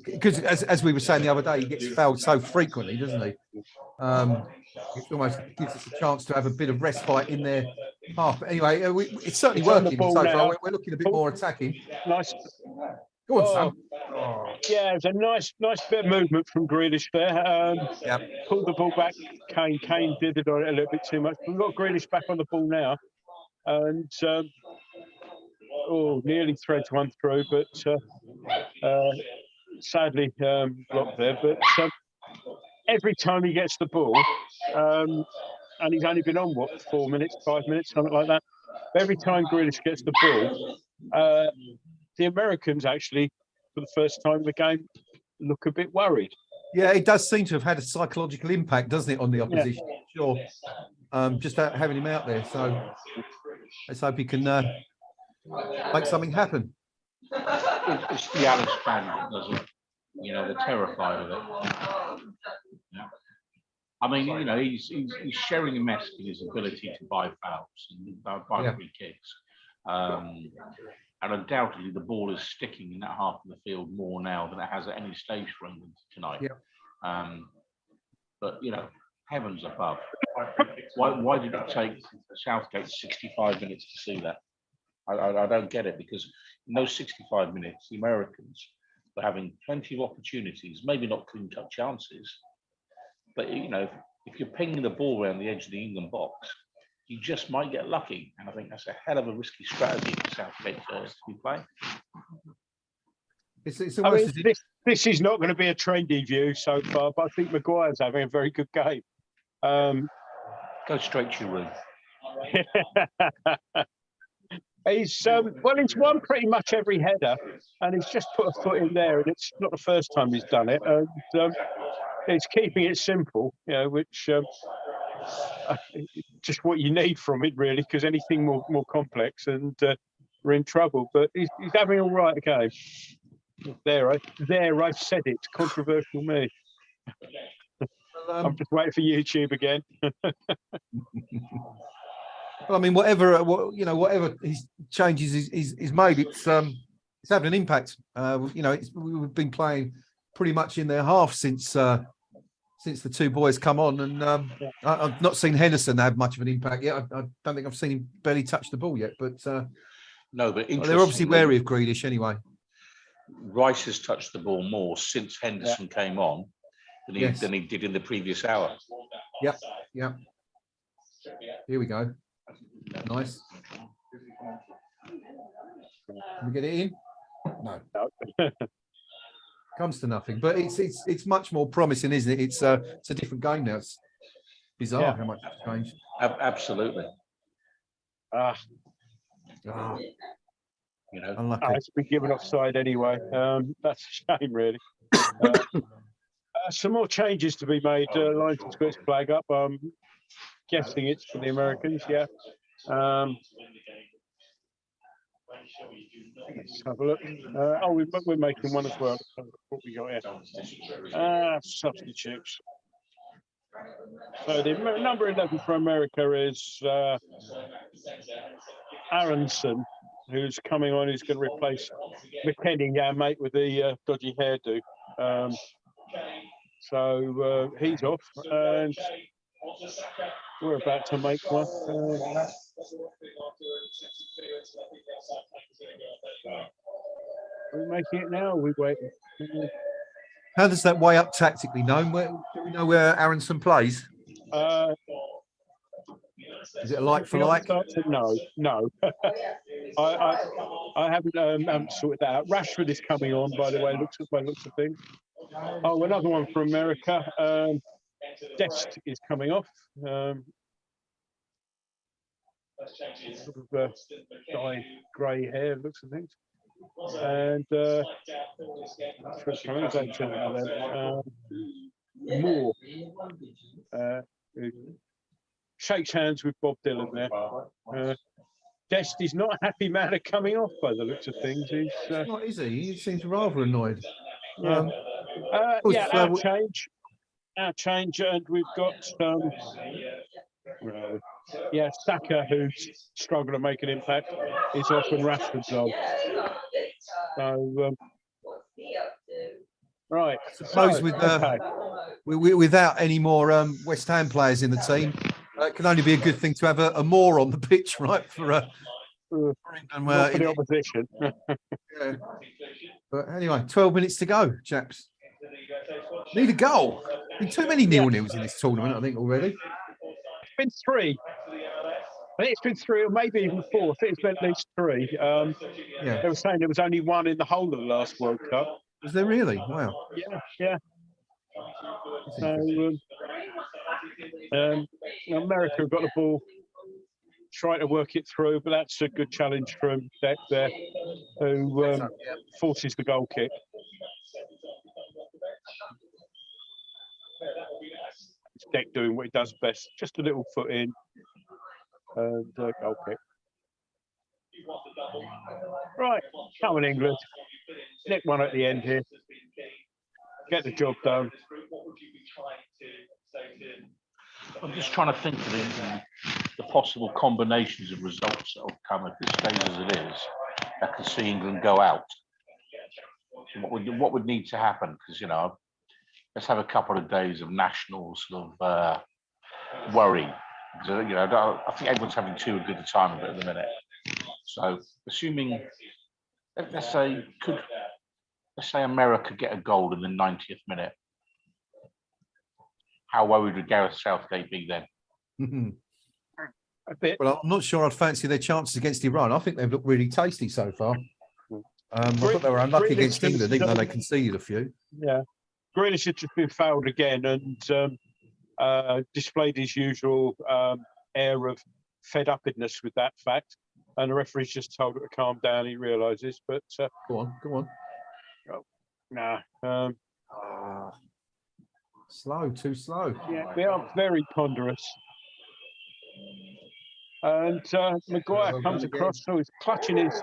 Speaker 1: because as we were saying the other day, he gets fouled so frequently, doesn't he? It almost gives us a chance to have a bit of respite in their half. But anyway, it's certainly working so far. We're looking a bit more attacking.
Speaker 2: Nice.
Speaker 1: Go on, Sam.
Speaker 2: Yeah, it's a nice bit of movement from Grealish there. Pulled the ball back. Kane did it on it a little bit too much. We've got Grealish back on the ball now, and nearly threads one through, but sadly blocked there. But every time he gets the ball, and he's only been on 4 minutes, 5 minutes, something like that. Every time Grealish gets the ball, the Americans actually, for the first time in the game, look a bit worried.
Speaker 1: Yeah, it does seem to have had a psychological impact, doesn't it, on the opposition? Yeah. Sure. Just having him out there. So let's hope he can make something happen.
Speaker 3: It's the Alice band, doesn't it? They're terrified of it. Yeah. I mean, he's sharing a mess in his ability to buy fouls and buy free kicks. And undoubtedly, the ball is sticking in that half of the field more now than it has at any stage for England tonight.
Speaker 1: Yeah.
Speaker 3: But heavens above, why did it take Southgate 65 minutes to see that? I don't get it, because in those 65 minutes, the Americans were having plenty of opportunities, maybe not clean-cut chances, but if you're pinging the ball around the edge of the England box, you just might get lucky, and I think that's a hell of a risky strategy for Southgate to be playing.
Speaker 2: This is not going to be a trendy view so far, but I think Maguire's having a very good game.
Speaker 3: Go straight to your room.
Speaker 2: He's well, he's won pretty much every header, and he's just put a foot in there, and it's not the first time he's done it. And he's keeping it simple, you know, which just what you need from it, really, because anything more complex, and we're in trouble. But he's having all right game. I've said it. Controversial me. I'm just waiting for YouTube again.
Speaker 1: Well, I mean, whatever whatever his changes he's made, it's having an impact. You know, we've been playing pretty much in their half since the two boys come on, and I've not seen Henderson have much of an impact yet. I don't think I've seen him barely touch the ball yet. But
Speaker 3: no, but
Speaker 1: they're obviously wary of Grealish anyway.
Speaker 3: Rice has touched the ball more since Henderson came on than he did in the previous hour.
Speaker 1: Yep. Here we go. Nice. Can we get it in? No. Comes to nothing. But it's much more promising, isn't it? It's a different game now. It's bizarre how much it's changed.
Speaker 3: Absolutely. You know,
Speaker 1: unlucky.
Speaker 2: It's been given offside anyway. That's a shame, really. Some more changes to be made. Linesman's got his flag up. Guessing it's for the Americans, yeah. Let's have a look. We're making one as well. What we got here? Substitutes. So the number 11 for America is Aronson, who's coming on. Who's going to replace McKenny, our mate with the dodgy hairdo. So he's off, and we're about to make one. Are we making it now? Or are we waiting?
Speaker 1: How does that weigh up tactically? Do we know where Aronson plays? Is it a like for like?
Speaker 2: No. I haven't sorted that out. Rashford is coming on, by the way. Looks of things. Oh, another one for America. Dest is coming off. Sort of dyed grey hair, looks of things. And Moore shakes hands with Bob Dylan there. Dest is not a happy man of coming off by the looks of things. He's
Speaker 1: not, is he? He seems rather annoyed.
Speaker 2: Our change, and we've got Saka, who's struggling to make an impact, is off, and Rashford's on. So right.
Speaker 1: I suppose without any more West Ham players in the team, it can only be a good thing to have a Moore on the pitch, right? For
Speaker 2: the opposition.
Speaker 1: Yeah. But anyway, 12 minutes to go, chaps. Need a goal. Been too many 0-0s in this tournament, I think, already.
Speaker 2: It's been 3. I think it's been 3, or maybe even 4. I think it's been at least 3. They were saying there was only 1 in the whole of the last World Cup.
Speaker 1: Was there really? Wow.
Speaker 2: Yeah. So America have got the ball, trying to work it through, but that's a good challenge from Deck there, who forces the goal kick. It's Deck doing what he does best, just a little foot in, and goal kick. Right, come on, England. Nick one at the end here. Get the job done.
Speaker 3: I'm just trying to think of the possible combinations of results that will come at this stage as it is that could see England go out. What would need to happen? Because, let's have a couple of days of national sort of worry. I think everyone's having too good a time of it at the minute. So, assuming, let's say America get a goal in the 90th minute, how worried would Gareth Southgate be then?
Speaker 2: A bit.
Speaker 1: Well, I'm not sure I'd fancy their chances against Iran. I think they've looked really tasty so far. I thought they were unlucky against England, even though they conceded a few.
Speaker 2: Yeah. Grealish had just been fouled again and displayed his usual air of fed-upness with that fact. and the referee's just told her to calm down. He realises, but
Speaker 1: Go on.
Speaker 2: nah.
Speaker 1: Slow, too slow.
Speaker 2: Yeah, they are very ponderous. And Maguire comes across, so he's clutching his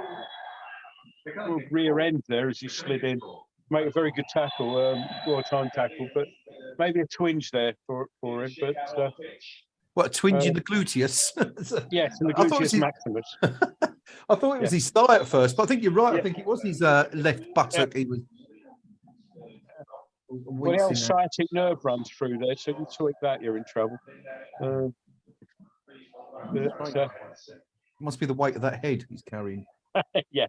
Speaker 2: rear end there as he slid in. Make a very good tackle, raw time tackle, but maybe a twinge there for him. But
Speaker 1: What, a twinge in the gluteus?
Speaker 2: yes, and the
Speaker 1: I thought it was
Speaker 2: gluteus maximus.
Speaker 1: I thought it was his thigh at first, but I think you're right.
Speaker 2: Yeah.
Speaker 1: I think it was his left buttock.
Speaker 2: Yeah.
Speaker 1: He was.
Speaker 2: Well, the old sciatic nerve runs through there, so if you tweak that, you're in trouble.
Speaker 1: Must be the weight of that head he's carrying.
Speaker 2: Yeah.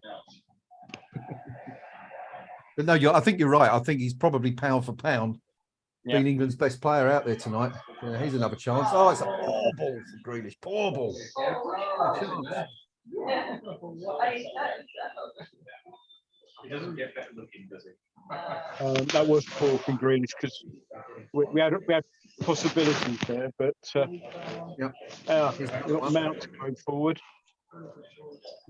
Speaker 1: But no, I think you're right. I think he's probably pound for pound been England's best player out there tonight. Yeah, here's another chance. Oh, it's a poor ball for Grealish. Poor ball.
Speaker 4: He doesn't get better looking, does he?
Speaker 2: That was poor from Grealish because we had possibilities there, but Mount going forward.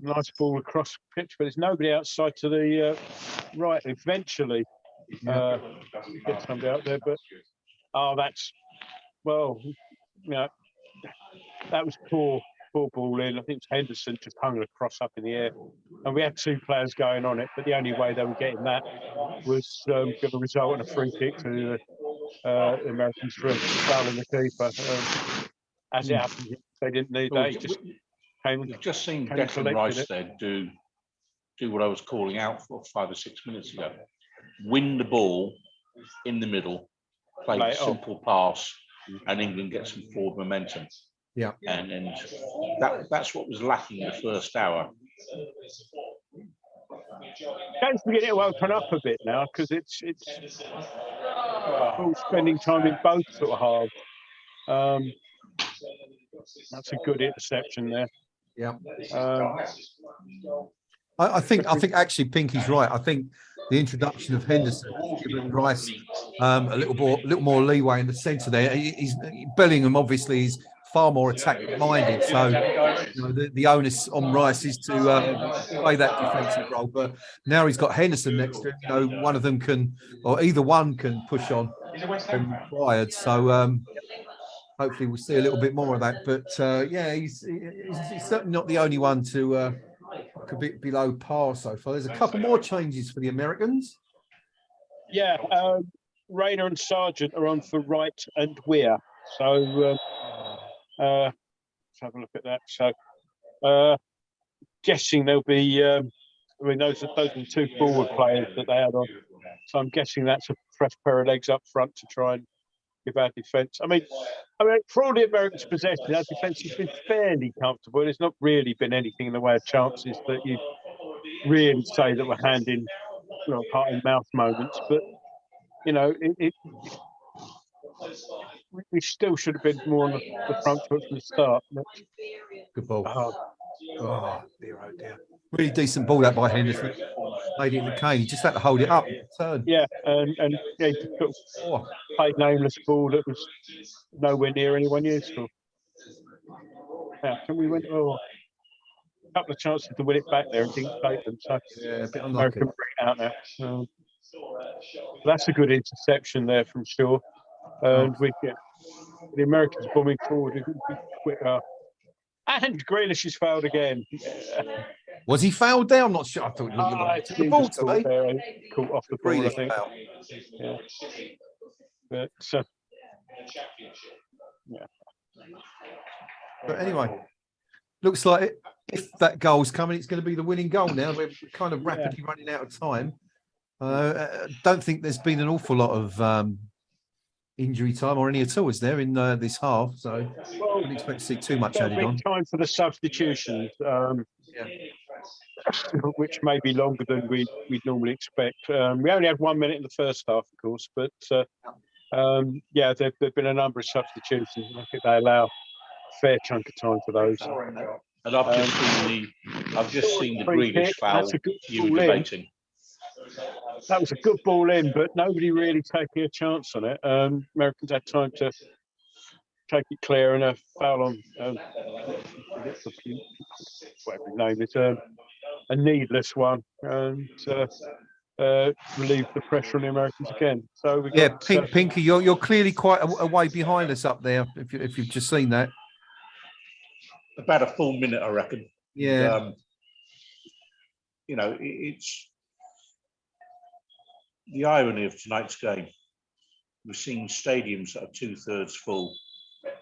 Speaker 2: Nice ball across the pitch, but there's nobody outside to the right. Eventually, get somebody out there, but that was poor ball in. I think Henderson just hung it across up in the air, and we had two players going on it, but the only way they were getting that was going to result in a free kick to the Americans for fouling the keeper. As it happened, they didn't need that. He just
Speaker 3: We've just seen Declan Rice there do what I was calling out for 5 or 6 minutes ago. Win the ball in the middle, play a simple pass, and England get some forward momentum.
Speaker 1: Yeah,
Speaker 3: and that's what was lacking in the first hour.
Speaker 2: Don't forget it will open up a bit now because it's all spending time in both sort of halves. That's a good interception there.
Speaker 1: Yeah. I think actually Pinky's right. I think the introduction of Henderson giving Rice a little more leeway in the centre there. Bellingham obviously is far more attack minded, so the onus on Rice is to play that defensive role. But now he's got Henderson next to him. One of them can, or either one can push on when required. So hopefully we'll see a little bit more of that. But he's certainly not the only one to could be below par so far. There's a couple more changes for the Americans.
Speaker 2: Yeah, Rayner and Sargent are on for Wright and Weir. So let's have a look at that. So guessing there'll be, those are the two forward players that they had on. So I'm guessing that's a fresh pair of legs up front to try and give our defence. I mean, for all the Americans' possession, our defence has been fairly comfortable. There's not really been anything in the way of chances that you really say that we're handing heart and mouth moments. But we still should have been more on the front foot from the start.
Speaker 1: Good ball. Oh dear. Really decent ball that by Henderson. Made it in the cane. He just had to hold it up. Turn.
Speaker 2: Yeah, and he played an aimless ball that was nowhere near anyone useful. Can we win? A couple of chances to win it back there and didn't take them. So
Speaker 1: a bit unlucky.
Speaker 2: Bring it out now. That's a good interception there from Shaw. And we get the Americans bombing forward. Quicker. And Grealish is fouled again.
Speaker 1: Was he fouled there? I'm not sure. I thought he looked the ball to me.
Speaker 2: Caught off the ball, I think. Yeah. But,
Speaker 1: But anyway, looks like if that goal's coming, it's going to be the winning goal now. We're kind of rapidly running out of time. Don't think there's been an awful lot of injury time or any at all, is there, in this half? So I wouldn't expect to see too much added on.
Speaker 2: Time for the substitutions, which may be longer than we'd normally expect. We only had 1 minute in the first half, of course, but there've been a number of substitutions. I think they allow a fair chunk of time for those.
Speaker 3: And I've just seen the Grealish foul you were debating.
Speaker 2: That was a good ball in, but nobody really taking a chance on it. Americans had time to take it clear, and a foul on whatever his name is, a needless one, and relieve the pressure on the Americans again. So we got
Speaker 1: Pinky, you're clearly quite a way behind us up there. If you've just seen that,
Speaker 3: about a full minute, I reckon.
Speaker 1: Yeah.
Speaker 3: And, you know, it's the irony of tonight's game. We've seen stadiums that are 2/3 full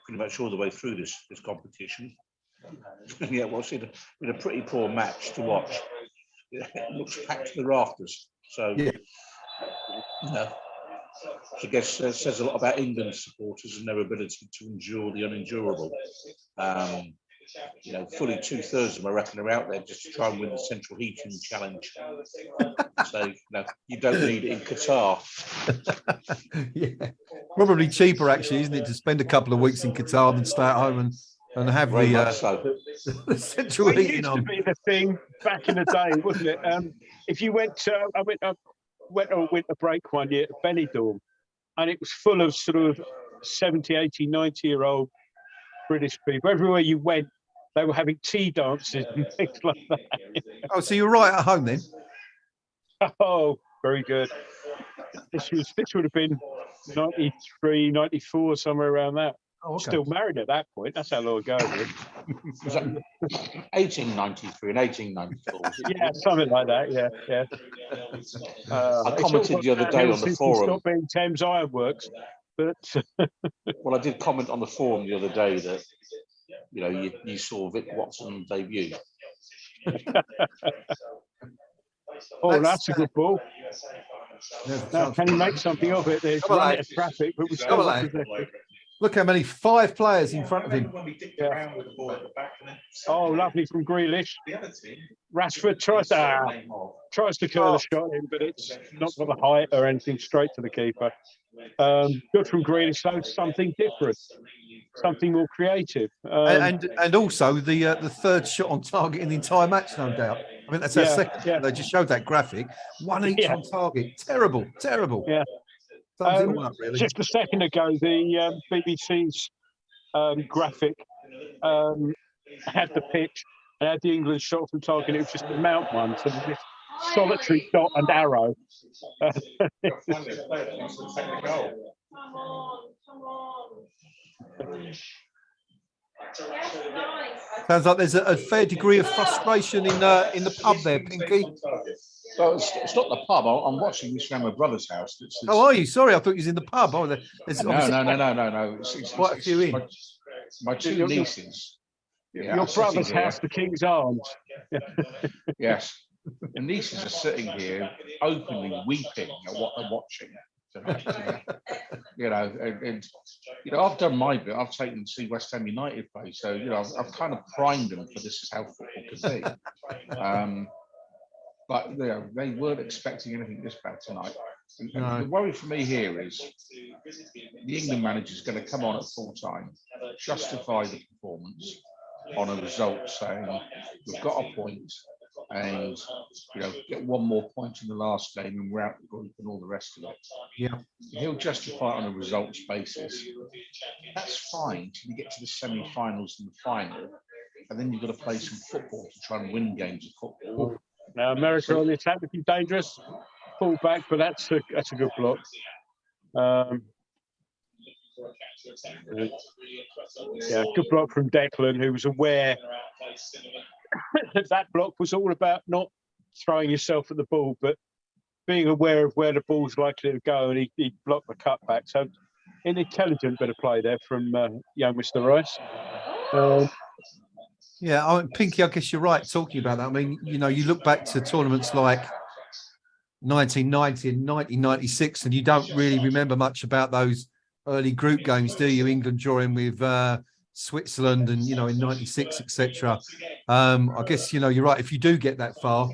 Speaker 3: pretty much all the way through this competition. Yeah, well, it's in a pretty poor match to watch. It looks packed to the rafters. So,
Speaker 1: Yeah.
Speaker 3: You know, I guess it says a lot about England's supporters and their ability to endure the unendurable. You know, fully 2/3 of them, I reckon, are out there just to try and win the central heating challenge. So, you don't need it in Qatar.
Speaker 1: Yeah, probably cheaper actually, isn't it, to spend a couple of weeks in Qatar than stay at home and have the central
Speaker 2: it
Speaker 1: heating
Speaker 2: used
Speaker 1: on.
Speaker 2: to be the thing back in the day, wasn't it? If you went to, I went on a winter break one year at Benidorm, and it was full of sort of 70, 80, 90-year-old British people. Everywhere you went, they were having tea dances and things like that.
Speaker 1: Oh, so you're right at home then?
Speaker 2: Oh, very good. This would have been 93, 94, somewhere around that.
Speaker 1: Oh, okay.
Speaker 2: Still married at that point. That's how long ago it
Speaker 3: Was that 1893 and 1894?
Speaker 2: Yeah, something like that. Yeah.
Speaker 3: I commented the other day on the forum.
Speaker 2: Stop being Thames Ironworks, but
Speaker 3: well, I did comment on the forum the other day that you saw Vic Watson debut.
Speaker 2: Oh, that's a good ball. Now, can he make something of it? There's run out of traffic, but we still got possession.
Speaker 1: Look how many 5 players in front of him.
Speaker 2: Yeah. Oh, lovely from Grealish. Rashford tries to curl a shot in, but it's not got the height or anything, straight to the keeper. Good from Grealish, so something different, something more creative.
Speaker 1: And also the third shot on target in the entire match, no doubt. I mean, that's our second. Yeah. They just showed that graphic. 1 each on target. Terrible.
Speaker 2: Yeah.
Speaker 1: Really.
Speaker 2: Just a second ago, the BBC's graphic had the pitch and had the England shot from target. It was just a mount one, so this solitary dot and arrow.
Speaker 1: Sounds like there's a fair degree of frustration in the pub there, Pinky.
Speaker 3: Well, it's not the pub. I'm watching this from my brother's house.
Speaker 1: Oh, are you? Sorry, I thought you was in the pub. Oh,
Speaker 3: no. It's
Speaker 1: quite a few in.
Speaker 3: My two nieces.
Speaker 2: Your brother's house, the King's Arms.
Speaker 3: Yes. The nieces are sitting here openly weeping at what they're watching. I've done my bit. I've taken to see West Ham United play, so I've kind of primed them for this is how football could be. But they weren't expecting anything this bad tonight. And the worry for me here is the England manager is going to come on at full time, justify the performance on a result, saying we've got a point, and get one more point in the last game and we're out the group and all the rest of it.
Speaker 1: Yeah,
Speaker 3: he'll justify it on a results basis. That's fine till you get to the semi-finals and the final, and then you've got to play some football to try and win games of football.
Speaker 2: Now America on the attack would be dangerous. Pull back, but that's a good block. Good block from Declan, who was aware that block was all about not throwing yourself at the ball, but being aware of where the ball's likely to go, and he blocked the cutback. So an intelligent bit of play there from young Mr. Rice.
Speaker 1: Pinky, I guess you're right talking about that. I mean, you look back to tournaments like 1990 and 1996, and you don't really remember much about those early group games, do you? England drawing with Switzerland and, in 96, etc. I guess, you're right. If you do get that far,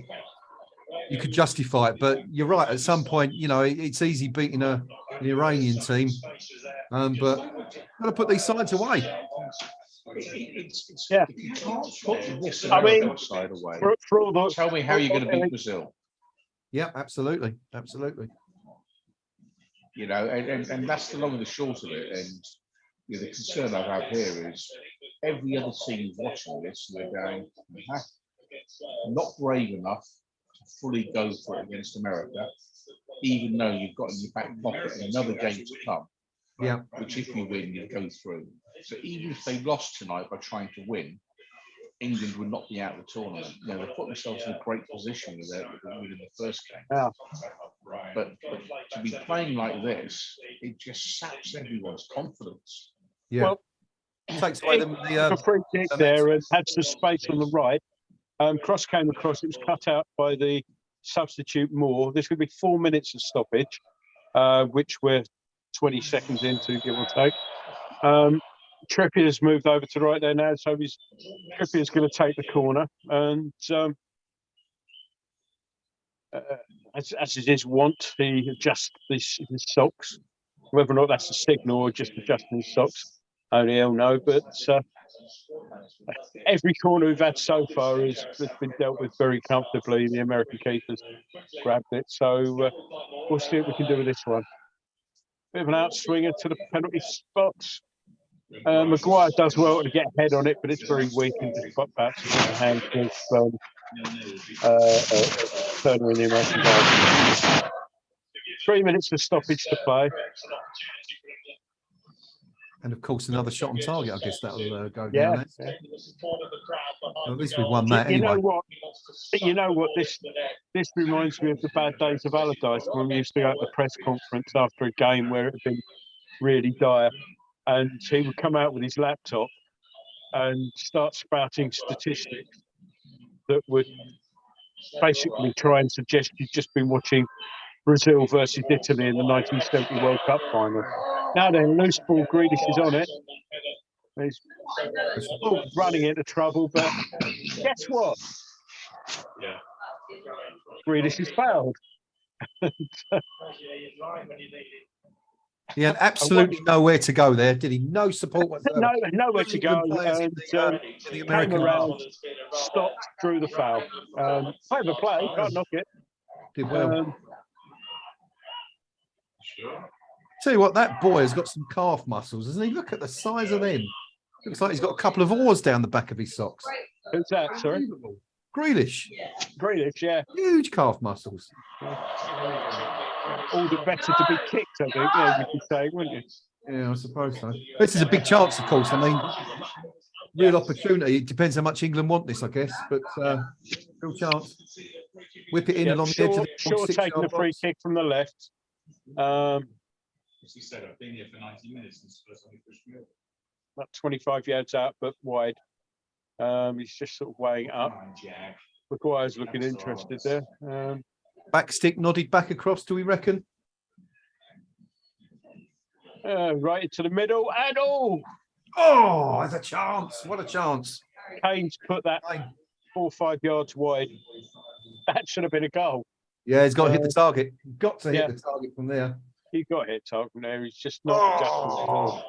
Speaker 1: you could justify it. But you're right. At some point, it's easy beating an Iranian team. But got to put these sides away.
Speaker 3: You can't put this side away. Tell me how you're going to beat Brazil.
Speaker 1: Yeah, absolutely.
Speaker 3: And that's the long and the short of it. And the concern I have here is every other team watching this, and they're going, not brave enough to fully go for it against America, even though you've got in your back pocket another game to come.
Speaker 1: Yeah.
Speaker 3: Which, if you win, you go through. So even if they lost tonight by trying to win, England would not be out of the tournament. You know, they put themselves in a great position with their win in the first game.
Speaker 2: Yeah.
Speaker 3: But to be playing like this, it just saps everyone's confidence.
Speaker 1: Yeah.
Speaker 2: Well,
Speaker 1: takes away
Speaker 2: a free kick there and had some space on the right. Cross came across. It was cut out by the substitute Moore. This would be 4 minutes of stoppage, which we're 20 seconds into, give or take. Trippier's moved over to the right there now, so Trippier's going to take the corner, and as is his wont, he adjusts his socks. Whether or not that's a signal or just adjusting his socks, only he'll know. But every corner we've had so far has been dealt with very comfortably. The American keepers grabbed it, so we'll see what we can do with this one. Bit of an outswinger to the penalty spots. Maguire does well to get ahead on it, but it's very weak and just bounces in the hands of Turner in the American goal. 3 minutes of stoppage to play.
Speaker 1: And of course, another shot on target. I guess that'll go down.
Speaker 2: Yeah.
Speaker 1: Well, at least we've won that anyway.
Speaker 2: You know what? This reminds me of the bad days of Allardyce when we used to go at the press conference after a game where it had been really dire. And he would come out with his laptop and start spouting statistics that would basically try and suggest you'd just been watching Brazil versus Italy in the 1970 World Cup final. Now then, loose ball, Grealish is on it. He's running into trouble, but guess what?
Speaker 4: Yeah.
Speaker 2: Grealish has failed.
Speaker 1: He had absolutely nowhere to go there, did he? No support whatsoever.
Speaker 2: Nowhere to go. And
Speaker 1: the American
Speaker 2: came around, stopped, drew the foul. Clever play, can't knock it.
Speaker 1: Did well. Tell you what, that boy has got some calf muscles, doesn't he? Look at the size of them. Looks like he's got a couple of oars down the back of his socks.
Speaker 2: Who's that, sorry?
Speaker 1: Grealish.
Speaker 2: Grealish, yeah.
Speaker 1: Huge calf muscles.
Speaker 2: All the better to be kicked, I think, yeah, you could say, wouldn't you?
Speaker 1: Yeah, I suppose so. This is a big chance, of course. I mean, real opportunity. It depends how much England want this, I guess. But real chance. Whip it in along the edge of the
Speaker 2: Shaw taking a free kick from the left.
Speaker 4: As he said, I've been here for 90 minutes since the first time he pushed me over.
Speaker 2: About 25 yards out, but wide. He's just sort of weighing it up. Maguire's looking interested there.
Speaker 1: Back stick nodded back across, do we reckon?
Speaker 2: Right into the middle, and
Speaker 1: oh, there's a chance. What a chance.
Speaker 2: Kane's put that 4 or 5 yards wide. That should have been a goal.
Speaker 1: Yeah, he's got to hit the target. Got to hit the target from there.
Speaker 2: He got hit target from there. He's just not adjusting.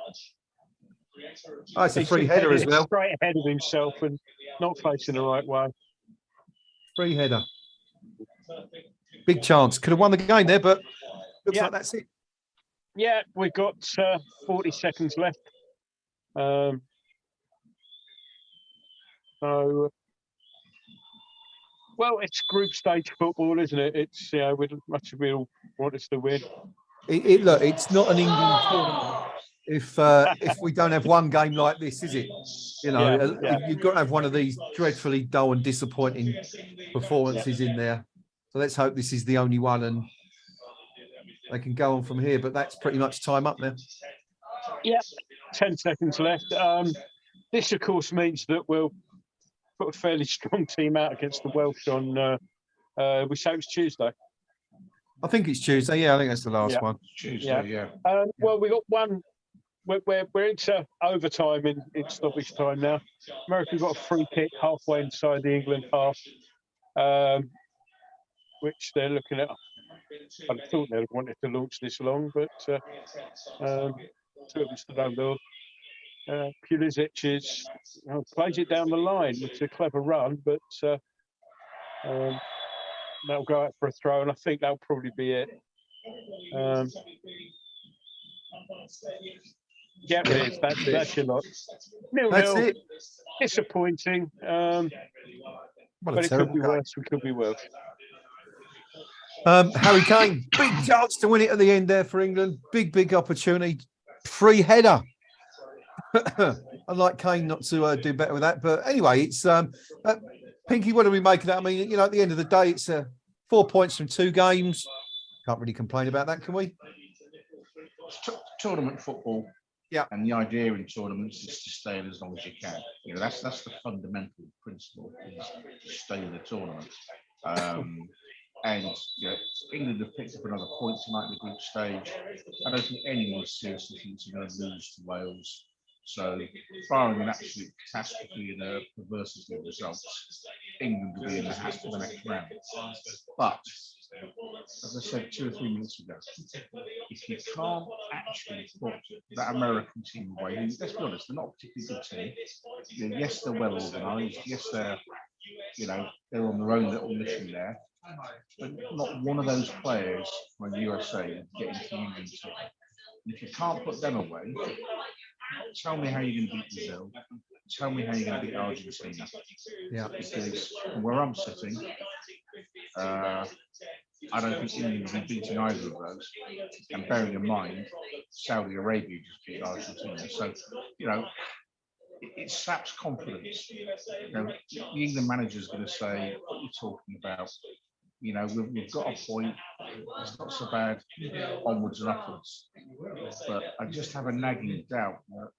Speaker 1: Oh, it's a free header as well.
Speaker 2: Straight ahead of himself and not facing the right way.
Speaker 1: Free header. Big chance. Could have won the game there, but looks like that's it.
Speaker 2: Yeah, we've got 40 seconds left. So, well, it's group stage football, isn't it? It's much of we all want us to win.
Speaker 1: Look, it's not an England tournament if we don't have one game like this, is it? You know, you've got to have one of these dreadfully dull and disappointing performances in there. So let's hope this is the only one and they can go on from here. But that's pretty much time up now.
Speaker 2: Yeah, 10 seconds left. This, of course, means that we'll put a fairly strong team out against the Welsh on, we say it was Tuesday.
Speaker 1: I think it's Tuesday. Yeah, I think that's the last one.
Speaker 3: Tuesday, yeah.
Speaker 2: Well, we got one. We're into overtime in stoppage time now. America got a free kick halfway inside the England half, which they're looking at. I thought they wanted to launch this long, but two of them stood over. Pulisic plays it down the line. It's a clever run, but that'll go out for a throw, and I think that'll probably be it. Yeah, it is. That's your lot.
Speaker 1: That's
Speaker 2: 0-0.
Speaker 1: it.
Speaker 2: Disappointing.
Speaker 1: What
Speaker 2: But
Speaker 1: a
Speaker 2: it could
Speaker 1: terrible
Speaker 2: be
Speaker 1: game.
Speaker 2: worse. We could be worse.
Speaker 1: Harry Kane, big chance to win it at the end there for England. Big opportunity. Free header. I'd like Kane not to do better with that. But anyway, it's Pinky, what do we make of that? I mean, you know, at the end of the day, it's 4 points from 2 games. Can't really complain about that, can we?
Speaker 3: Tournament football.
Speaker 1: Yeah.
Speaker 3: And the idea in tournaments is to stay in as long as you can. You know, that's the fundamental principle, is to stay in the tournament. And you know, England have picked up another point tonight in the group stage. I don't think anyone seriously thinks they're going to lose to Wales. So, barring an absolute catastrophe and a perversity of results, England will be in the next round. But, as I said 2 or 3 minutes ago, if you can't actually put that American team away, and let's be honest, they're not a particularly good team. You know, yes, they're well organised. Yes, they're on their own little mission there. But not one of those players from USA get into the England team. And if you can't put them away, tell me how you're going to beat Brazil. Tell me how you're going to beat Argentina.
Speaker 1: Yeah.
Speaker 3: Because where I'm sitting, I don't think England will be beating either of those. And bearing in mind, Saudi Arabia just beat Argentina. So, you know, it saps confidence. You know, the England manager is going to say, what are you talking about? You know, we've got a point. It's not so bad, onwards and upwards. But I just have a nagging doubt that,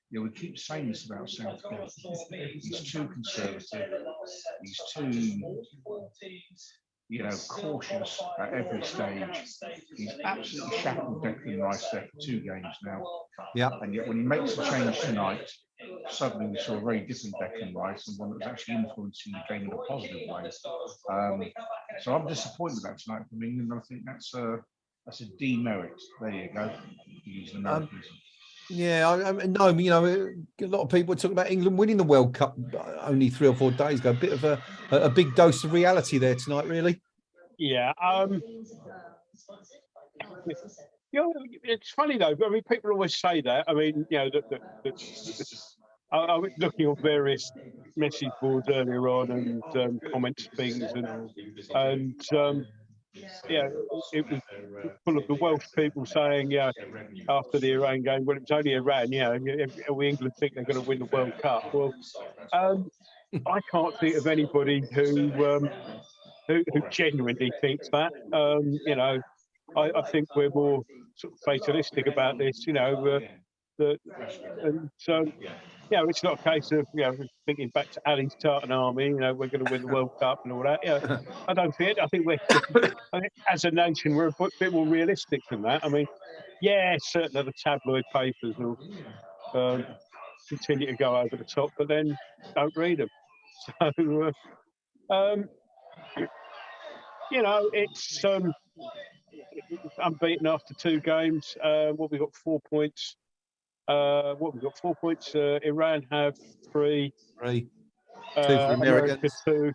Speaker 3: you know, we keep saying this about Southgate. He's too conservative. He's too, you know, cautious at every stage. He's absolutely shackled Declan Rice there for 2 games now.
Speaker 1: Yeah.
Speaker 3: And yet when he makes a change tonight, suddenly we saw a very different Declan Rice and one that was actually influencing the game in a positive way. So I'm disappointed about tonight from England. I think that's a demerit. There you go. Using Americans.
Speaker 1: Yeah, no, you know, a lot of people were talking about England winning the World Cup only 3 or 4 days ago. A bit of a big dose of reality there tonight, really.
Speaker 2: Yeah. You know, it's funny though. I mean, people always say that. I mean, you know, I was looking on various message boards earlier on and comments things and yeah, it was full of the Welsh people saying, yeah, after the Iran game, well, it was only Iran, yeah, we England think they're going to win the World Cup. Well, I can't think of anybody who genuinely thinks that. You know, I think we're more sort of fatalistic about this, you know, and so, you know, it's not a case of, you know, thinking back to Ali's Tartan Army, you know, we're going to win the World Cup and all that. Yeah, I don't think it. I think as a nation, we're a bit more realistic than that. I mean, yeah, certain of the tabloid papers will continue to go over the top, but then don't read them. So, you know, it's unbeaten after 2 games. What we got 4 points. What we've got 4 points. Iran have 3.
Speaker 1: 3. 2 for
Speaker 2: America
Speaker 1: Americans.
Speaker 2: 2,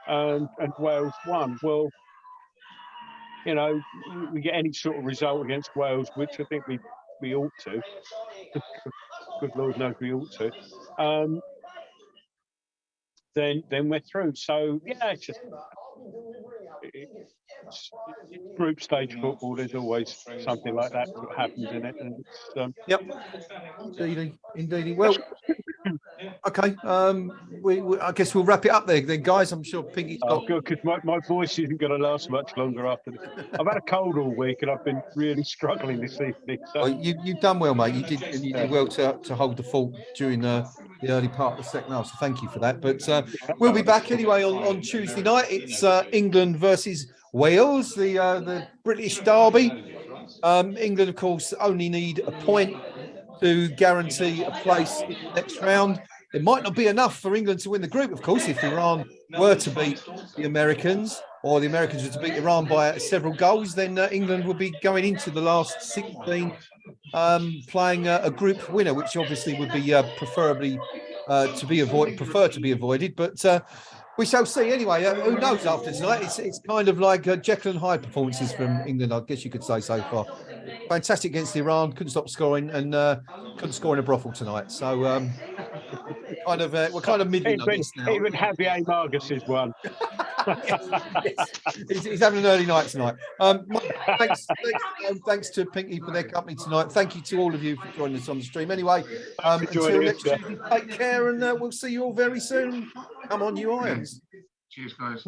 Speaker 2: and Wales 1. Well, you know, we get any sort of result against Wales, which I think we ought to. Good Lord knows we ought to. Then we're through. So yeah, it's just group stage football. There's always something like that happens in it, and it's,
Speaker 1: yep, indeed. Well, okay. I guess we'll wrap it up there, then, guys. I'm sure Pinky's got.
Speaker 2: Oh, good, because my voice isn't going to last much longer after this. I've had a cold all week, and I've been really struggling this evening. So.
Speaker 1: Well, you've done well, mate. You did well to hold the fort during the early part of the second half. So thank you for that. But we'll be back anyway on Tuesday night. It's England versus Wales, the British derby. England, of course, only need a point to guarantee a place in the next round. It might not be enough for England to win the group, of course, if Iran were to beat the Americans, or the Americans were to beat Iran by several goals, then England would be going into the last 16 playing a group winner, which obviously would be preferably to be avoided. But We shall see. Anyway, who knows after tonight? It's kind of like Jekyll and Hyde performances from England, I guess you could say so far. Fantastic against Iran, couldn't stop scoring, and couldn't score in a brothel tonight. So we're kind of middling, I guess, now.
Speaker 2: Even Javier Vargas is one.
Speaker 1: He's having an early night tonight. Thanks to Pinky for their company tonight. Thank you to all of you for joining us on the stream. Anyway, until next Tuesday, take care, and we'll see you all very soon. Come on, you Irons.
Speaker 3: Cheers, guys.